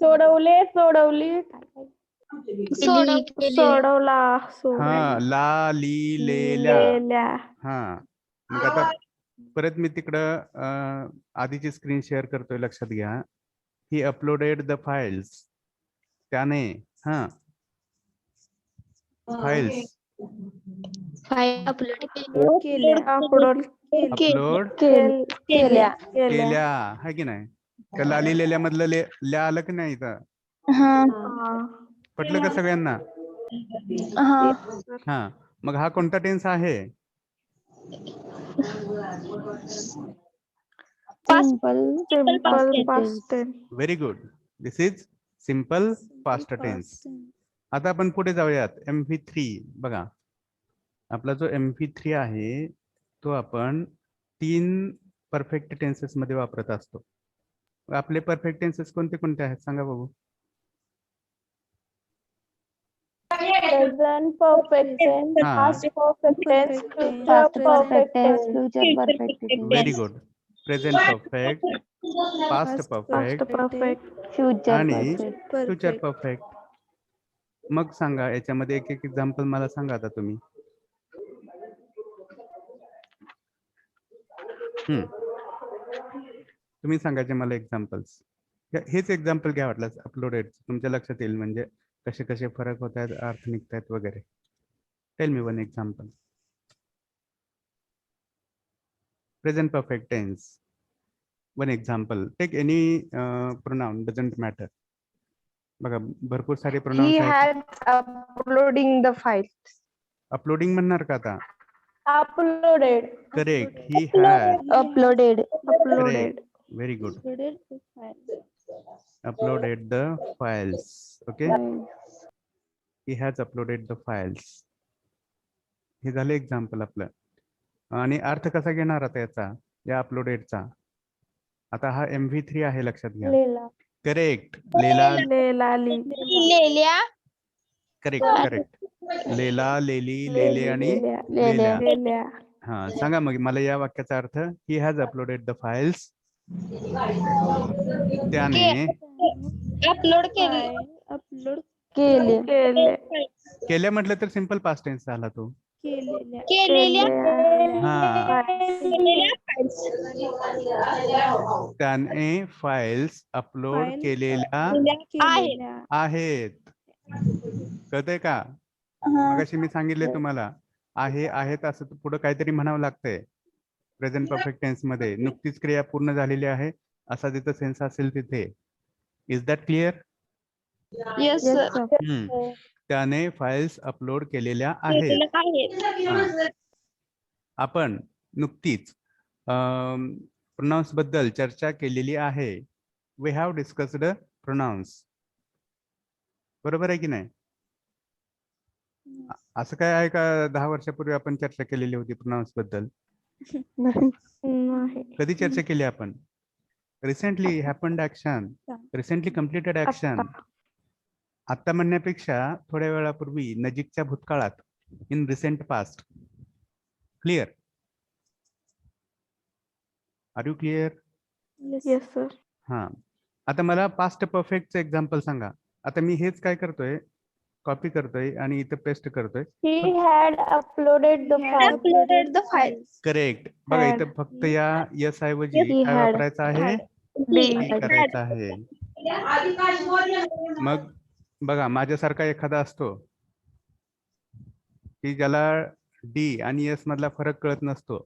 सोडवले, सोडवली. सोडवला. हा ला लिहिलेल्या. सोडलेल्या. हा मग आता परत मी तिकडं आधीची स्क्रीन शेअर करतोय. लक्षात घ्या. ही अपलोडेड द फाइल्स. त्याने फाइल्स फाईल अपलोड केल्या. Upload अपलोड केल्या. केल्या है की नाही? का ला लिहिलेल्या मधलं ल्या आलं की नाही इथं? पटलं का सगळ्यांना? हा मग हा कोणता टेन्स आहे? Simple past tense. Very good. This is simple past tense. आता आपण पुढे जाऊयात. MV3 बघा. आपला जो MV3 आहे तो आपण 3 परफेक्ट टेन्सेस मध्ये वापरत असतो. आपले परफेक्ट टेन्सेस कोणते कोणते आहेत सांगा बघू. Present perfect tense, हा. past perfect tense, Perfect tense, future Past perfect perfect tense, tense. future perfect tense, very good. Present perfect, past Past perfect perfect, future आणि perfect. Future perfect. परफेक्ट. मग सांगा याच्यामध्ये एक एक एक्झाम्पल मला सांगा आता तुम्ही. तुम्ही सांगायचे मला एक्झाम्पल्स. हेच एक्झाम्पल घ्या वाटलं अपलोडेड, तुमच्या लक्षात येईल म्हणजे कसे कसे फरक होत आहेत, अर्थ निघतायत वगैरे. Tell me one example. Present perfect tense, one example. Take any pronoun, doesn't matter. बघा भरपूर सारे He प्रोनाउन्स आहेत. has uploading the files. Uploading म्हणणार का आता? Uploaded. Correct. He has. Uploaded. Uploaded. Very good. Uploaded the file. Uploaded the files. Okay. Files. He has uploaded the files. हे झालं example आपलं. आणि अर्थ कसा घेणार आता याचा, या अपलोडेडचा? आता हा MV3 आहे, लक्षात घ्या. Leela. करेक्ट. लेला. Leela, Lee. लेल्या करेक्ट करेक्ट. लेला, लेली, लेले आणि Lelia. लेल्या. Lelia. हा सांगा मग मला या वाक्याचा अर्थ. ही हॅज अपलोडेड द फाइल्स. त्याने अपलोड केले. File upload केले. केले. केल्या म्हटलं तर सिंपल पास्ट टेन्स झाला तो. केलेल्या. केलेल्या हा. केलेल्या files. त्याने फाइल्स अपलोड Files केलेल्या केलेल्या. आहेत. कळतंय का? मगाशी मी सांगितले तुम्हाला आहेत असं पुढे काहीतरी म्हणावं लागतंय. प्रेझेंट परफेक्ट टेन्स मध्ये नुकतीच क्रिया पूर्ण झालेली आहे असा जिथं सेन्स असेल तिथे. Is that clear? Yes, Yes, sir. sir. त्याने फाइल्स अपलोड केलेल्या आहेत. केलेल्या आहेत. आपण नुकतीच प्रोनाउन्स बद्दल चर्चा केलेली आहे. We have discussed pronouns. बरोबर आहे की नाही? असं काय आहे का 10 वर्षापूर्वी आपण चर्चा केलेली होती प्रोनाउन्स बद्दल? नाही. कधी चर्चा केली आपण? Recently happened action, recently completed action. आता म्हणण्यापेक्षा थोड्या वेळापूर्वी, नजीकच्या भूतकाळात, in recent past. Clear? Are you clear? Yes, sir. हा. आता मला पास्ट परफेक्टचं एक्झाम्पल सांगा. आता मी हेच काय करतोय, कॉपी करतोय आणि इथं पेस्ट करतोय. He had uploaded the file. Uploaded the files. Correct. बघा Had. इथं फक्त या यस ऐवजी He काय had. वापरायचं आहे? Had. करायचं आहे. मग बघा माझ्यासारखा एखादा असतो की ज्याला डी आणि यस मधला फरक कळत नसतो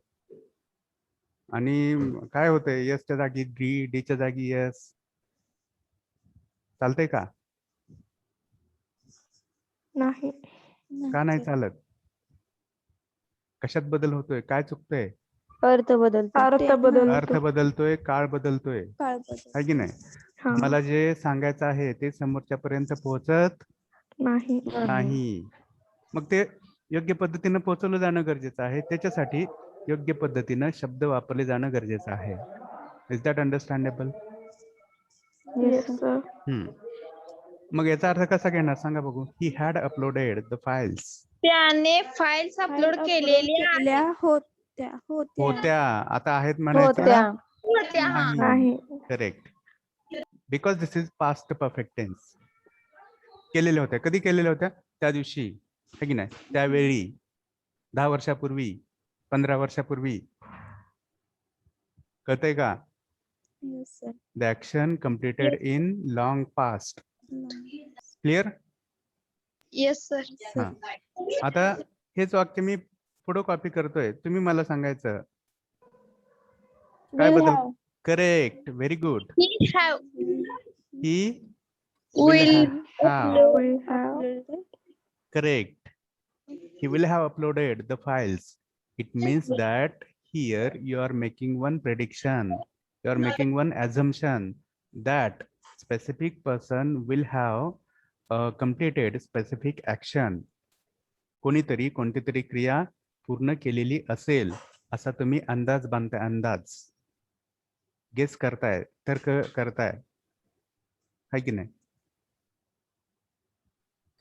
आणि काय होतंय, यसच्या जागी डी, डीच्या जागी यस. चालतंय का? नाही. का नाही चालत? कशात बदल होतोय? काय चुकतंय? अर्थ बदलतो. अर्थ बदलतोय, काळ बदलतोय, आहे की नाही? हा. मला जे सांगायचं आहे ते समोरच्या पर्यंत पोहोचत नाही. नाही. मग ते योग्य पद्धतीनं पोहोचवलं जाणं गरजेचं आहे. त्याच्यासाठी योग्य पद्धतीनं शब्द वापरले जाणं गरजेचं आहे. Is that understandable? Yes, sir. मग याचा अर्थ कसा घेणार सांगा बघू. He had uploaded the files. त्याने फाइल्स अपलोड केलेल्या होत्या. आता आहेत म्हणायचं होत्या. होत्या. हा. नाही. Correct. Because this is past perfect tense. केलेल्या होत्या. कधी केलेल्या होत्या? त्या दिवशी, है की नाही? त्यावेळी, 10 वर्षापूर्वी, 15 वर्षापूर्वी. कळतंय का? The action completed in long past. Clear? Yes, sir. हा. आता हेच वाक्य मी पुढे कॉपी करतोय. तुम्ही मला सांगायचं काय Will बदल? have. Correct. Very good. He have. He Will have. We have. Correct. He will have uploaded the files. It means that here you are making one prediction. You are making one assumption that specific person will have completed specific action. कोणीतरी कोणती तरी क्रिया पूर्ण केलेली असेल असा तुम्ही अंदाज बांधताय, अंदाज गेस करताय, तर्क करताय, है की नाही?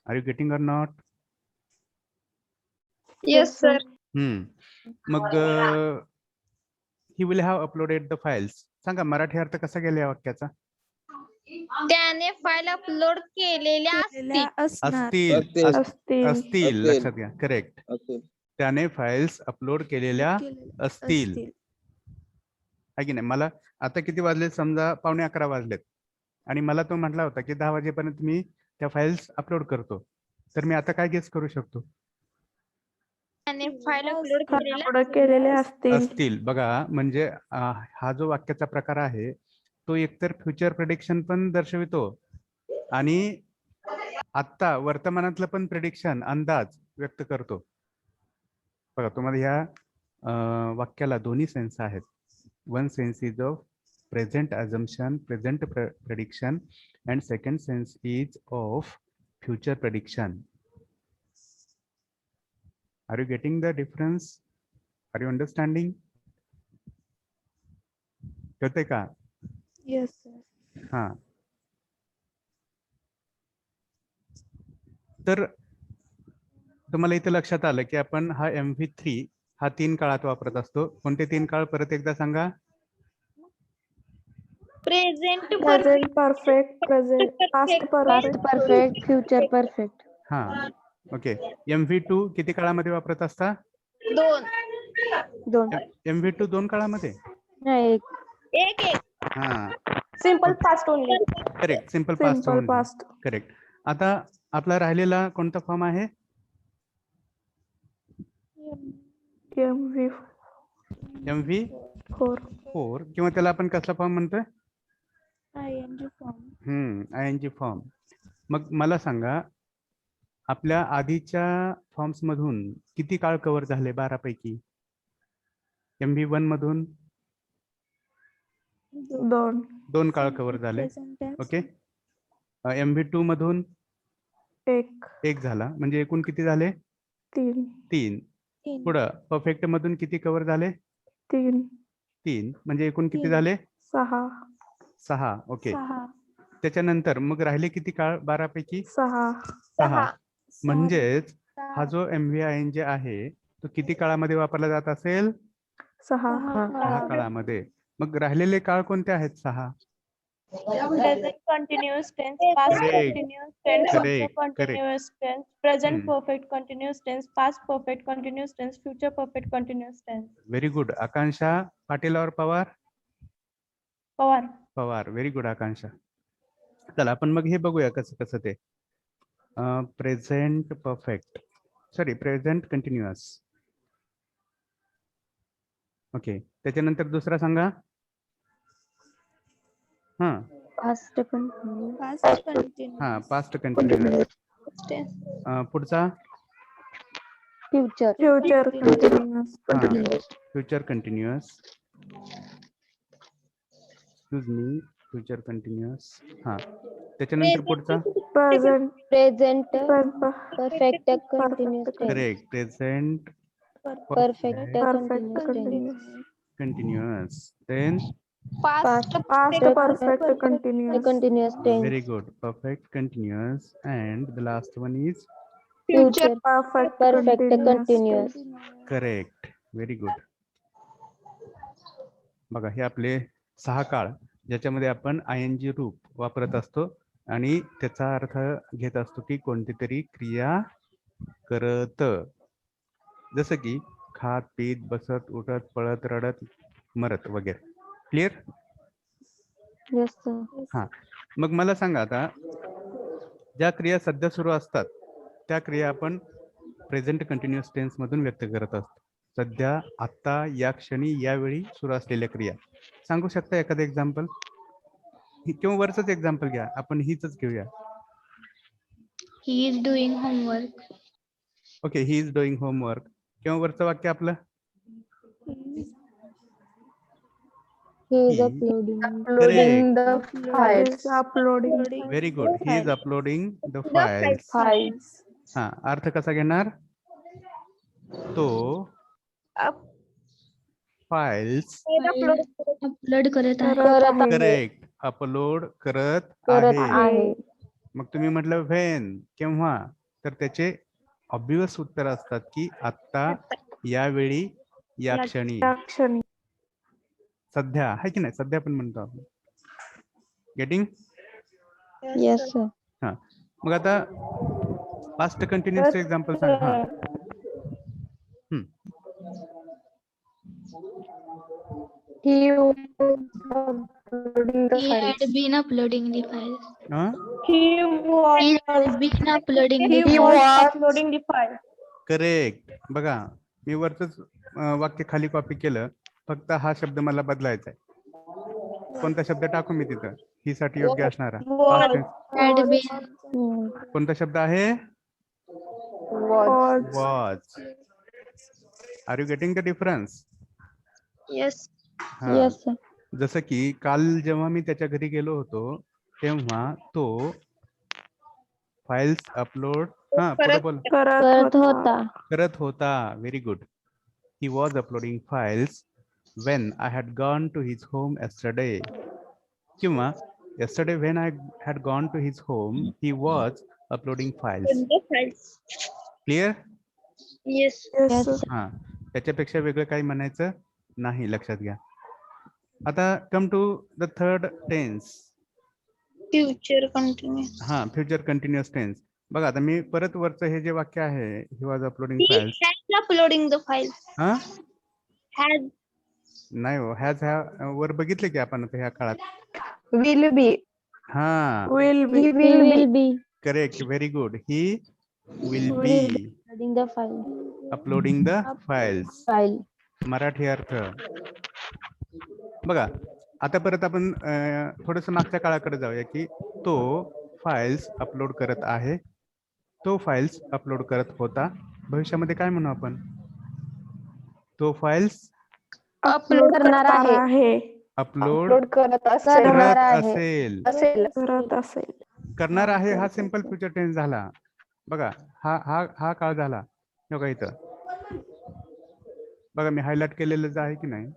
Are you getting or not? Yes sir. मग he will have uploaded the files. सांगा मराठी अर्थ कसा गेला या वाक्याचा? त्याने फाईल अपलोड केलेल्या असतील. असतील, असतील. असतील, लक्षात घ्या. करेक्ट. त्याने फाइल्स अपलोड केलेल्या असतील, है की नाही? मला आता किती वाजले? समजा 11:15 वाजलेत आणि मला तो म्हटला होता की 10 वाजेपर्यंत मी त्या फाइल्स अपलोड करतो. तर मी आता काय गेस करू शकतो? त्याने फाईल अपलोड अपलोड केलेले असतील. असतील. बघा म्हणजे हा जो वाक्याचा प्रकार आहे तो एकतर फ्युचर प्रेडिक्शन पण दर्शवितो आणि आत्ता वर्तमानातलं पण प्रेडिक्शन, अंदाज व्यक्त करतो. बघा तुम्हाला ह्या वाक्याला दोन्ही सेन्स आहेत. One sense is of present assumption, present prediction, and second sense is of future prediction. Are you getting the difference? Are you understanding? कळतंय का? येस हा. तर तुम्हाला इथे लक्षात आलं की आपण हा MV3 हा 3 काळात वापरत असतो. कोणते 3 काळ परत एकदा सांगा? Present present perfect, present past past perfect, perfect, future perfect. हा. ओके. MV2 किती काळामध्ये वापरत असता? 2. 2 MV2 2 काळामध्ये? नाही, 1. हा. Simple past only. Correct. Simple past. Simple past. Correct. आता आपला राहिलेला कोणता फॉर्म आहे? MV4 किंवा त्याला आपण कसला फॉर्म म्हणतोय? ING form. मग मला सांगा आपल्या आधीच्या फॉर्म्स मधून किती काळ कव्हर झाले 12 पैकी? MV1 मधून 2 काळ कव्हर झाले. ओके. MV2 मधून 1 झाला, म्हणजे एकूण किती झाले? 3. पुढं परफेक्ट मधून किती कव्हर झाले? 3, म्हणजे एकूण किती झाले? 6. ओके. त्याच्यानंतर मग राहिले किती काळ 12 पैकी? 6. म्हणजेच हा जो MVING आहे तो किती काळामध्ये वापरला जात असेल? 6 काळामध्ये. मग राहिलेले काळ कोणते आहेत? 6. Present continuous tense, past Correct. continuous tense, future Correct. continuous tense, present Hmm. perfect continuous tense, past perfect continuous tense, future perfect continuous tense. Very good. Akanksha Patil और पवार? पवार. पवार. Very good Akanksha. चला आपण मग हे बघूया कसं कसं ते. Present perfect, sorry present continuous. Okay. त्याच्यानंतर दुसरा सांगा. हा. पास्ट कंटिन्यूअस, हा पास्ट कंटिन्युअस. पुढचा future continuous, future continuous. Excuse me, future continuous. हा. त्याच्यानंतर पुढचा present perfect continuous, correct. Present perfect continuous. Then past perfect continuous tense, very good. Perfect continuous. And the last one is future perfect continuous. correct. Very good. बघा हे आपले 6 काळ ज्याच्यामध्ये आपण ING रूप वापरत असतो आणि त्याचा अर्थ घेत असतो की कोणती तरी क्रिया करत, जसं की खात, पीत, बसत, उठत, पळत, रडत, मरत वगैरे. क्लिअर? Yes sir. हा. मग मला सांगा आता ज्या क्रिया सध्या सुरू असतात त्या क्रिया आपण प्रेझेंट कंटिन्युअस टेन्स मधून व्यक्त करत असतो. सध्या, आता, या क्षणी, यावेळी सुरू असलेल्या क्रिया. सांगू शकता एखादं एक्झाम्पल किंवा वरचंच एक्झाम्पल घ्या, आपण हीच घेऊया. He is doing homework. Okay. He is doing homework. किंवा वरचं वाक्य आपलं He is He- uploading the files. Uploading very good. He is uploading the files. हा. अर्थ कसा घेणार? तो files. अपलोड करत आहे. करत आहे. करेक्ट. अपलोड करत करत आहे. आहे. मग तुम्ही म्हटलं व्हेन, केव्हा, तर त्याचे ऑब्वियस उत्तर असतात की आता, यावेळी, या क्षणी, त्या क्षणी. सध्या, आहे की नाही, सध्या पण म्हणतो आपण. गेटिंग? Yes sir. हा, मग आता पास्ट कंटिन्युअसचे एक्झाम्पल सांग. हा, He was uploading the He files. had been uploading the files. हा? He was He had been uploading the he He was was- uploading the file. Correct. बघा, मी वरच वाक्य खाली कॉपी केलं, फक्त हा शब्द मला बदलायचा आहे. कोणता शब्द टाकू मी तिथं? ही साठी योग्य असणारा. Was. Past tense. had been. Hmm. कोणता शब्द आहे? Was. Was. Are you getting the difference? Yes. Yes sir. जसं की काल जेव्हा मी त्याच्या घरी गेलो होतो तेव्हा तो फाइल्स अपलोड पुढे बोल करत होता. करत होता. Very good. He was uploading files when I had gone to his home yesterday. किंवा yesterday when I had gone to his home he was uploading files. Clear? Yes. Yes, sir. हा, त्याच्यापेक्षा वेगळं काही म्हणायचं नाही, लक्षात घ्या. आता come to the third tense. Future continuous. हा, फ्युचर कंटिन्युअस टेन्स. बघा आता मी परत वरचं हे जे वाक्य आहे, he was uploading He files. has uploading the files. हा, Has. नाही हो, हॅज ह्या वर बघितले की आपण आता ह्या काळात. Will be. हा, Will be. He will be correct. Very good. He will Will be uploading the file. Uploading the files. File. Marathi अर्थ बघा. आता परत आपण थोडस मागच्या काळाकडे जाऊया की तो फाइल्स अपलोड करत आहे, तो फाइल्स अपलोड करत होता. भविष्यामध्ये काय म्हणू आपण? तो फाइल्स Upload करणार आहे. अपलोड Upload करत असेल. करत आहे. असेल. करत असेल. करणार आहे हा सिंपल फ्युचर टेन्स झाला. बघा, हा हा हा काळ झाला. हे बघा इथं बघा, मी हायलाइट केलेलंच आहे की नाही.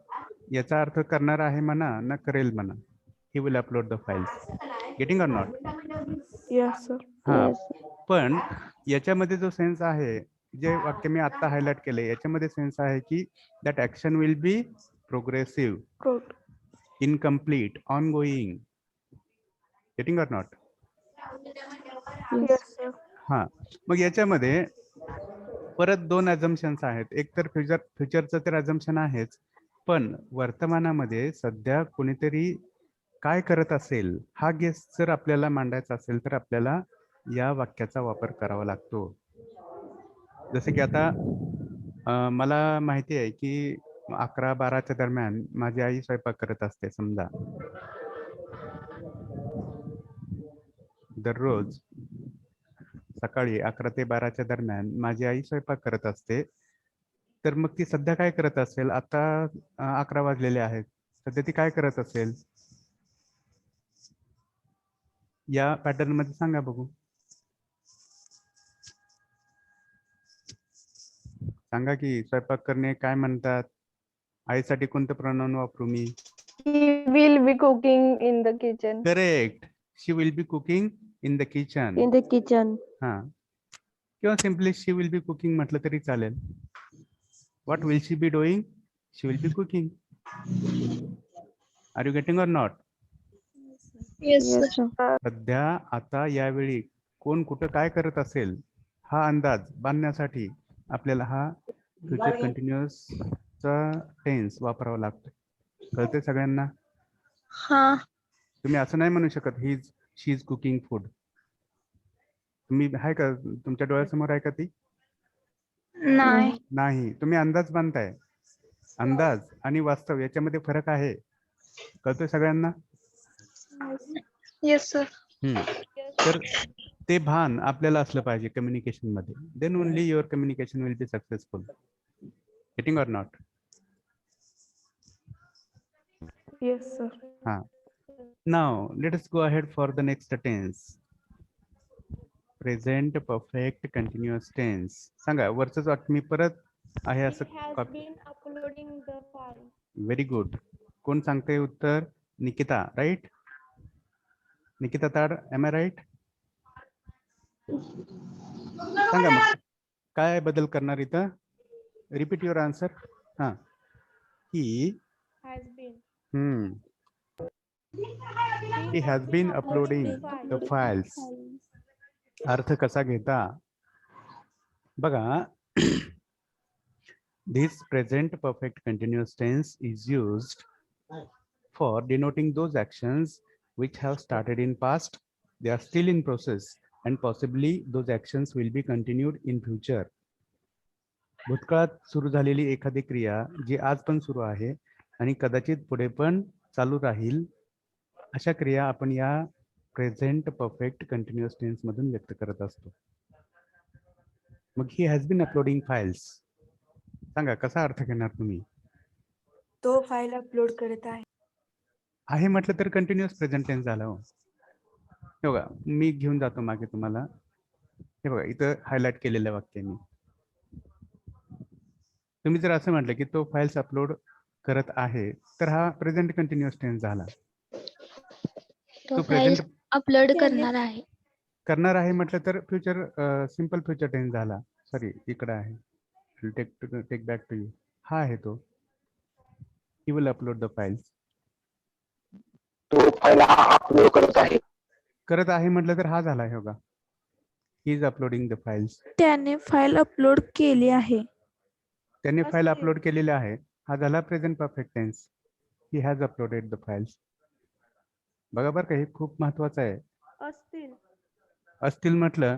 याचा अर्थ करणार आहे म्हणा ना करेल म्हणा. ही will upload the files. Getting or not? Yes, sir. हा, Yes. पण याच्यामध्ये जो सेन्स आहे, जे वाक्य मी आता हायलाइट केले, याच्यामध्ये सेन्स आहे की that action will be progressive, Good. Incomplete, ongoing. Getting or not? Yes, sir. हा, मग याच्यामध्ये परत दोन अझम्पन्स आहेत. एक तर फ्युचरचं तर अझम्पन आहेच, पण वर्तमानामध्ये सध्या कोणीतरी काय करत असेल हा गेस जर आपल्याला मांडायचा असेल तर आपल्याला या वाक्याचा वापर करावा लागतो. जसं की आता मला माहिती आहे की 11-12च्या दरम्यान माझी आई स्वयंपाक करत असते. समजा दररोज सकाळी 11 ते 12च्या दरम्यान माझी आई स्वयंपाक करत असते. तर मग ती सध्या काय करत असेल? आता 11 वाजलेले आहेत, सध्या ती काय करत असेल? या पॅटर्न मध्ये सांगा बघू. सांगा की स्वयंपाक करणे काय म्हणतात? आईसाठी कोणतं प्रोनाउन वापरू मी? He will be cooking in the kitchen. Correct. She will be cooking in the kitchen. In the kitchen. हा, किंवा simply she will be cooking म्हटलं तरी चालेल. What will she be doing? She will be cooking. Are you getting or not? Yes. Yes sir. सध्या, आता, यावेळी कोण कुठं काय करत असेल हा अंदाज बांधण्यासाठी आपल्याला हा फ्युचर कंटिन्युअस चा टेन्स वापरावा लागतो. कळते सगळ्यांना? हा. तुम्ही असं नाही म्हणू शकत शी इज कुकिंग फूड. तुम्ही आहे का, तुमच्या डोळ्यासमोर आहे का ती? नाही. नाही, तुम्ही अंदाज बांधताय. अंदाज आणि वास्तव याच्यामध्ये फरक आहे. कळतोय सगळ्यांना? Yes sir. तर ते भान आपल्याला असलं पाहिजे कम्युनिकेशन मध्ये. Then only your communication will be successful. Getting or not? Yes, sir. हा, now let us go ahead for the next tense. Present perfect continuous tense. सांगा, वरचं वाक्य मी परत आहे असं He has copy- been uploading the file. Very good. कोण सांगते उत्तर? Nikita, right? Nikita Tad, am I right? सांगा मग काय बदल करणार इथं? Repeat your answer. हा, he Has been. He has been uploading the files. अर्थ कसा घेता बघा. This present perfect continuous tense is used for denoting those actions which have started in past, they are still in process, and possibly those actions will be continued in future. भूतकाळात सुरू झालेली एखादी क्रिया जी आज पण सुरू आहे आणि कदाचित पुढे पण चालू राहील, अशा क्रिया आपण या प्रेझेंट परफेक्ट कंटिन्युअस टेन्स मधून व्यक्त करत असतो. मग he has been uploading files, सांगा कसा अर्थ घेणार तुम्ही? तो फाईल अपलोड करत आहे म्हटलं तर कंटिन्युअस प्रेझेंट टेन्स झाला. हो, हे बघा मी घेऊन जातो मागे तुम्हाला. हे बघा इथं हायलाइट केलेलं वाक्य मी. तुम्ही जर असं म्हटलं की तो फाइल्स अपलोड करत आहे, तर हा प्रेझेंट कंटिन्युअस टेन्स झाला. तो प्रेझेंट फाईल अपलोड करणार आहे. करणार आहे म्हटलं तर फ्युचर सिंपल फ्युचर टेन्स झाला. सॉरी, इकडे आहे. Take back to you. हा आहे तो. He will upload the files. तो फाईल अपलोड करत आहे. करत आहे म्हटलं तर हा झाला आहे बघा. He is uploading the files. त्याने फाईल अपलोड केली आहे. त्यांनी फाईल असतील. अपलोड केलेले आहे, हा झाला present perfect tense. He has uploaded the files. बघा बरं का, हे खूप महत्वाचं आहे. असतील. असतील म्हटलं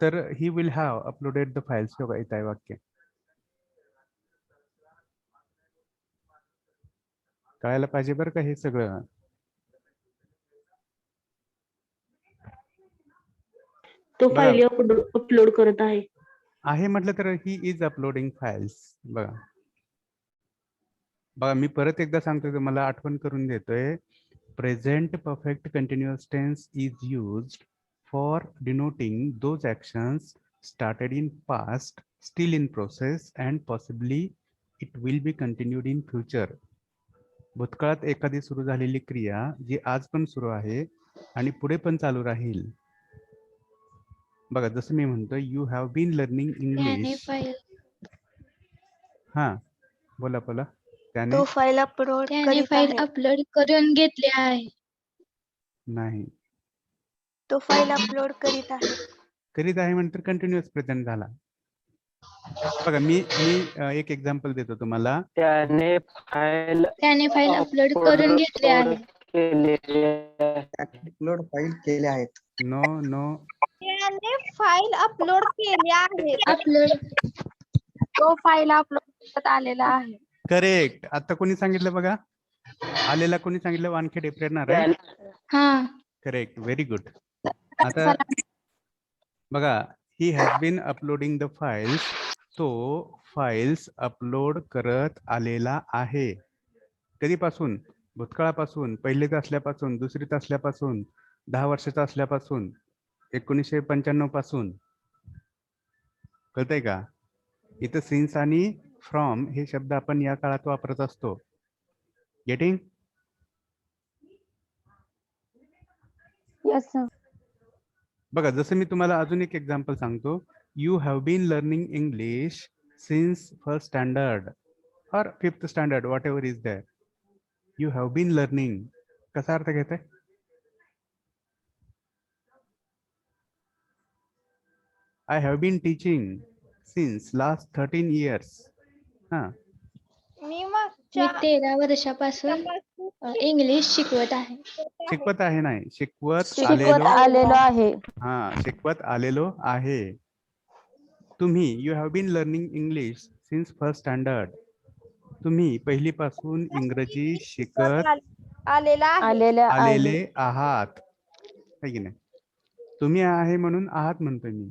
तर ही will have uploaded the files. बघा इथं आहे वाक्य. कळायला पाहिजे बरं का हे सगळं. तो बघा. फाईल अपलोड करत आहे म्हटलं तर ही इज अपलोडिंग फाइल्स. बघा बघा मी परत एकदा सांगतोय, तुम्हाला आठवण करून देतोय. Present perfect continuous tense is used for denoting those actions started in past, still in process, and possibly it will be continued in future. भूतकाळात एखादी सुरू झालेली क्रिया जी आज पण सुरू आहे आणि पुढे पण चालू राहील. बघा जसं मी म्हणतो, यू हॅव बीन लर्निंग त्याने इंग्लिश. फाईल हा बोला बोला. त्याने तो फाईल अपलोड त्याने करीत फाईल आहे. अपलोड करून घेतली आहे. नाही तो फाईल अपलोड करीत आहे. करीत आहे म्हणतर कंटिन्युअस प्रेझेंट झाला. बघा मी एक एक्झाम्पल देतो तुम्हाला. त्याने फाईल अपलोड करून घेतली आहे. अपलोड फाईल केले आहेत. No no. त्याने फाईल अपलोड केली आहे. अपलोड तो फाईल अपलोड करत आलेला आहे. करेक्ट. आता कोणी सांगितलं बघा? आलेला कोणी सांगितलं? वानखेडे प्रेरणा, राईट? हा. Correct, very good. आता बघा, he has been uploading the files. तो फाइल्स अपलोड करत आलेला आहे. कधीपासून? भूतकाळापासून, पहिलीत असल्यापासून, दुसरीत असल्यापासून, 10 वर्षाचा असल्यापासून, 1995 पासून. कळतंय का? इथं सिन्स आणि फ्रॉम हे शब्द आपण या काळात वापरत असतो. गेटिंग? Yes sir. बघा जसं मी तुम्हाला अजून एक एक्झाम्पल सांगतो. You have been learning English since first standard और 5th standard, whatever is that. You have been learning कसा अर्थ घेत आहे? I have been teaching since last 13 years. हा, मी मी 13 वर्षापासून इंग्लिश शिकवत आहे. शिकवत आहे नाही, शिकवत शिकवत आलेलो आहे. हा, शिकवत आलेलो आहे. तुम्ही you have been learning English since first standard. तुम्ही पहिलीपासून इंग्रजी शिकत आलेले आहात. है की नाही? तुम्ही आहे म्हणून आहात म्हणतोय मी.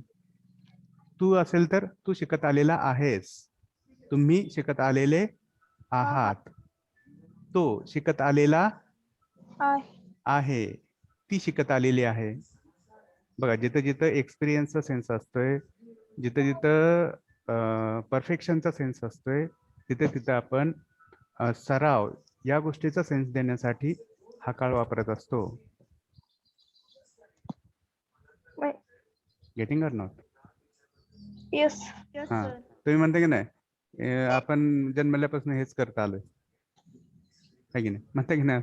तू असेल तर तू शिकत आलेला आहेस. तुम्ही शिकत आलेले आहात. तो शिकत आलेला आहे. ती शिकत आलेली आहे. बघा जिथं जिथं एक्सपिरियन्सचा सेन्स असतोय, जिथं जिथं परफेक्शनचा सेन्स असतोय, तिथे तिथं आपण सराव या गोष्टीचा सेन्स देण्यासाठी हा काळ वापरत असतो. Right. Getting or not? Yes. हा, तुम्ही म्हणता की नाही आपण जन्मल्यापासून हेच करत आलोय, है की नाही? म्हणता की नाही?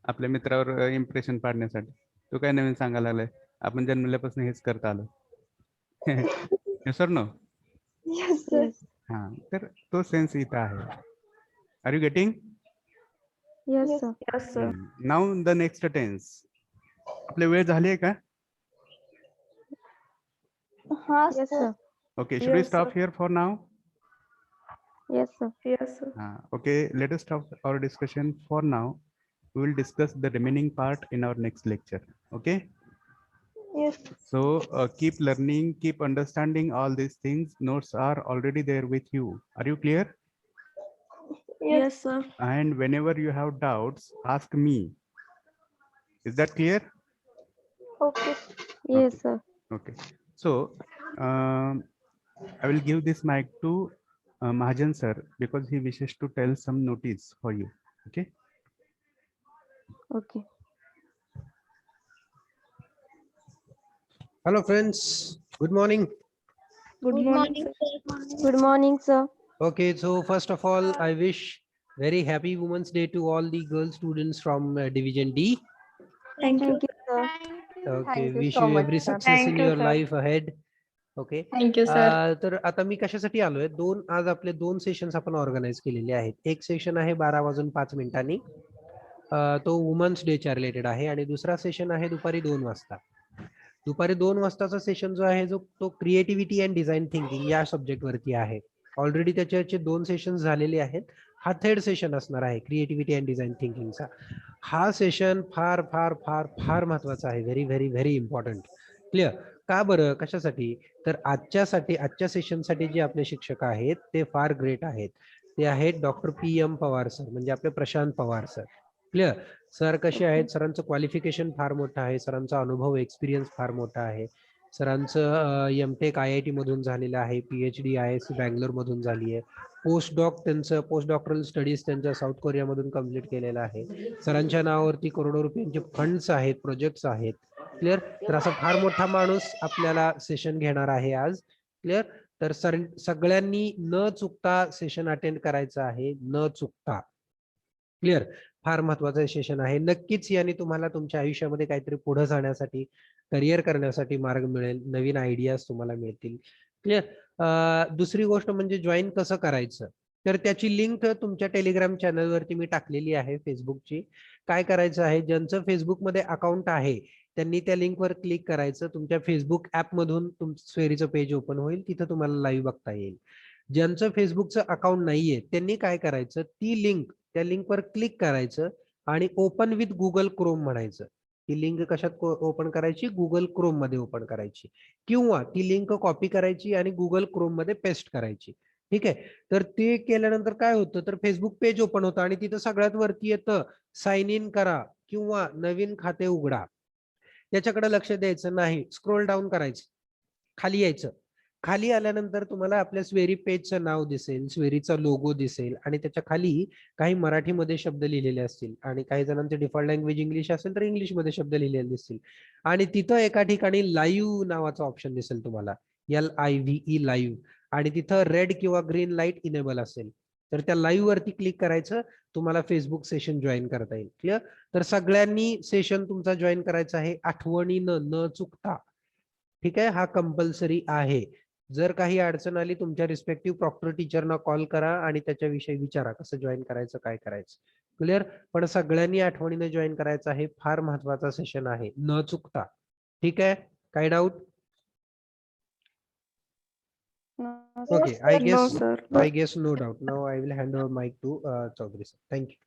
आपल्या मित्रावर इम्प्रेशन पाडण्यासाठी तू काय नवीन सांगायला लागलाय? आपण जन्मल्यापासून हेच करत आलो. Sir no? Yes, sir. Yes. हा, तर तो सेन्स इथं आहे. Are you getting? Yes, Yes. sir. Yes, sir. Now the next tense. आपली वेळ झाली आहे का? Yes, Yes, sir. sir. Okay, should we Yes, stop sir. here for now? Yes, sir. Yes, sir. Okay, let us stop our discussion for now. We will discuss the remaining part in our next lecture. Okay, Yes. so keep learning, keep understanding all these things. Notes are already there with you. Are you clear? Yes. Yes, sir. And whenever you have doubts, ask me. Is that clear? Okay. Yes, sir. Okay, so I will give this mic to Mahajan sir because he wishes to tell some notice for you. Okay. Okay. Hello friends, good morning. Good morning, sir. Good morning, sir. Okay, so first of all, I wish very happy Women's Day to all the girl students from Division D. Thank you. Thank you, sir. Okay, Thank you wish so you much, every sir. success in Thank you, your sir. life ahead. Okay. Thank you sir. तर आता मी कशासाठी आलोय, आज आपले दोन sessions आपण organise केलेले आहेत. एक सेशन आहे 12:05 तो वुमन्स डेच्या रिलेटेड आहे आणि दुसरा सेशन आहे दुपारी 2 वाजता. दुपारी 2 वाजताचा सेशन जो आहे तो क्रिएटिव्हिटी अँड डिझाईन थिंकिंग या सब्जेक्ट वरती आहे. ऑलरेडी त्याचे 2 सेशन झालेले आहेत. हा थर्ड सेशन असणार आहे क्रिएटिव्हिटी अँड डिझाईन थिंकिंगचा. हा सेशन फार फार फार फार महत्वाचा आहे. Very very very important. Clear? का बरं, कशासाठी? तर आजच्या सेशनसाठी जे आपले शिक्षक आहेत ते फार ग्रेट आहेत. ते आहेत डॉक्टर PM पवार सर, म्हणजे आपले Prashant Pawar sir. Clear? Sir कसे आहेत? सरांचं क्वालिफिकेशन फार मोठं आहे, सरांचा अनुभव एक्सपिरियन्स फार मोठा आहे. सरांचं MTech IIT मधून झालेलं आहे, PhD IISc बँगलोर मधून झाली आहे. पोस्ट डॉक्टरल स्टडीज त्यांच्या साऊथ कोरियामधून कम्प्लीट केलेला आहे. सरांच्या नावावरती करोडो रुपयांचे फंड्स आहेत, प्रोजेक्ट्स आहेत. क्लिअर? तर असा फार मोठा माणूस आपल्याला सेशन घेणार आहे आज. क्लिअर? तर सगळ्यांनी न चुकता सेशन अटेंड करायचं आहे, न चुकता. क्लिअर? फार महत्वाचं सेशन आहे. नक्कीच याने तुम्हाला तुमच्या आयुष्यामध्ये काहीतरी पुढे जाण्यासाठी, करिअर करण्यासाठी मार्ग मिळेल, नवीन आयडियाज तुम्हाला मिळतील. क्लिअर? दुसरी गोष्ट म्हणजे जॉईन कसं करायचं, तर त्याची लिंक तुमच्या टेलिग्राम चॅनलवरती मी टाकलेली आहे, फेसबुकची. काय करायचं आहे, ज्यांचं फेसबुकमध्ये अकाउंट आहे त्यांनी त्या लिंकवर क्लिक करायचं. तुमच्या फेसबुक ऍप मधून तुमचं स्वेरीचं पेज ओपन होईल, तिथं तुम्हाला लाईव्ह बघता येईल. ज्यांचं फेसबुकचं अकाउंट नाहीये त्यांनी काय करायचं, त्या लिंकवर क्लिक करायचं आणि ओपन विथ गुगल क्रोम म्हणायचं. ती लिंक कशात ओपन करायची? गुगल क्रोम मध्ये ओपन करायची, किंवा ती लिंक कॉपी करायची आणि गुगल क्रोम मध्ये पेस्ट करायची. ठीक आहे? तर ते केल्यानंतर काय होतं, तर फेसबुक पेज ओपन होतं आणि तिथं सगळ्यात वरती येतं साइन इन करा किंवा नवीन खाते उघडा. त्याच्याकडे लक्ष द्यायचं नाही, स्क्रोल डाऊन करायचं, खाली यायचं. खाली आल्यानंतर तुम्हाला आपल्या स्वेरी पेजचं नाव दिसेल, स्वेरीचा लोगो दिसेल आणि त्याच्या खाली काही मराठीमध्ये शब्द लिहिलेले असतील आणि काही जणांचे डिफॉल्ट लँग्वेज इंग्लिश असेल तर इंग्लिशमध्ये शब्द लिहिलेले दिसतील. आणि तिथं एका ठिकाणी लाईव्ह नावाचा ऑप्शन दिसेल तुम्हाला, LIVE लाईव्ह, आणि तिथं रेड किंवा ग्रीन लाईट इनेबल असेल तर त्या लाईव्ह वरती क्लिक करायचं. तुम्हाला फेसबुक सेशन जॉईन करता येईल. क्लिअर? तर सगळ्यांनी सेशन तुमचा जॉईन करायचा आहे, आठवणीनं, न चुकता. ठीक आहे? हा कंपल्सरी आहे. जर काही अडचण आली तुमच्या रिस्पेक्टिव्ह प्रॉक्टर टीचरना कॉल करा आणि त्याच्याविषयी विचारा कसं जॉईन करायचं, काय करायचं. क्लिअर? पण सगळ्यांनी आठवणीने जॉईन करायचं आहे. फार महत्वाचा सेशन आहे, न चुकता. ठीक आहे? काय doubt? No, Okay, sir. No, sir. I guess no doubt. Now I will hand over mic to Chaudhary sir. Thank you.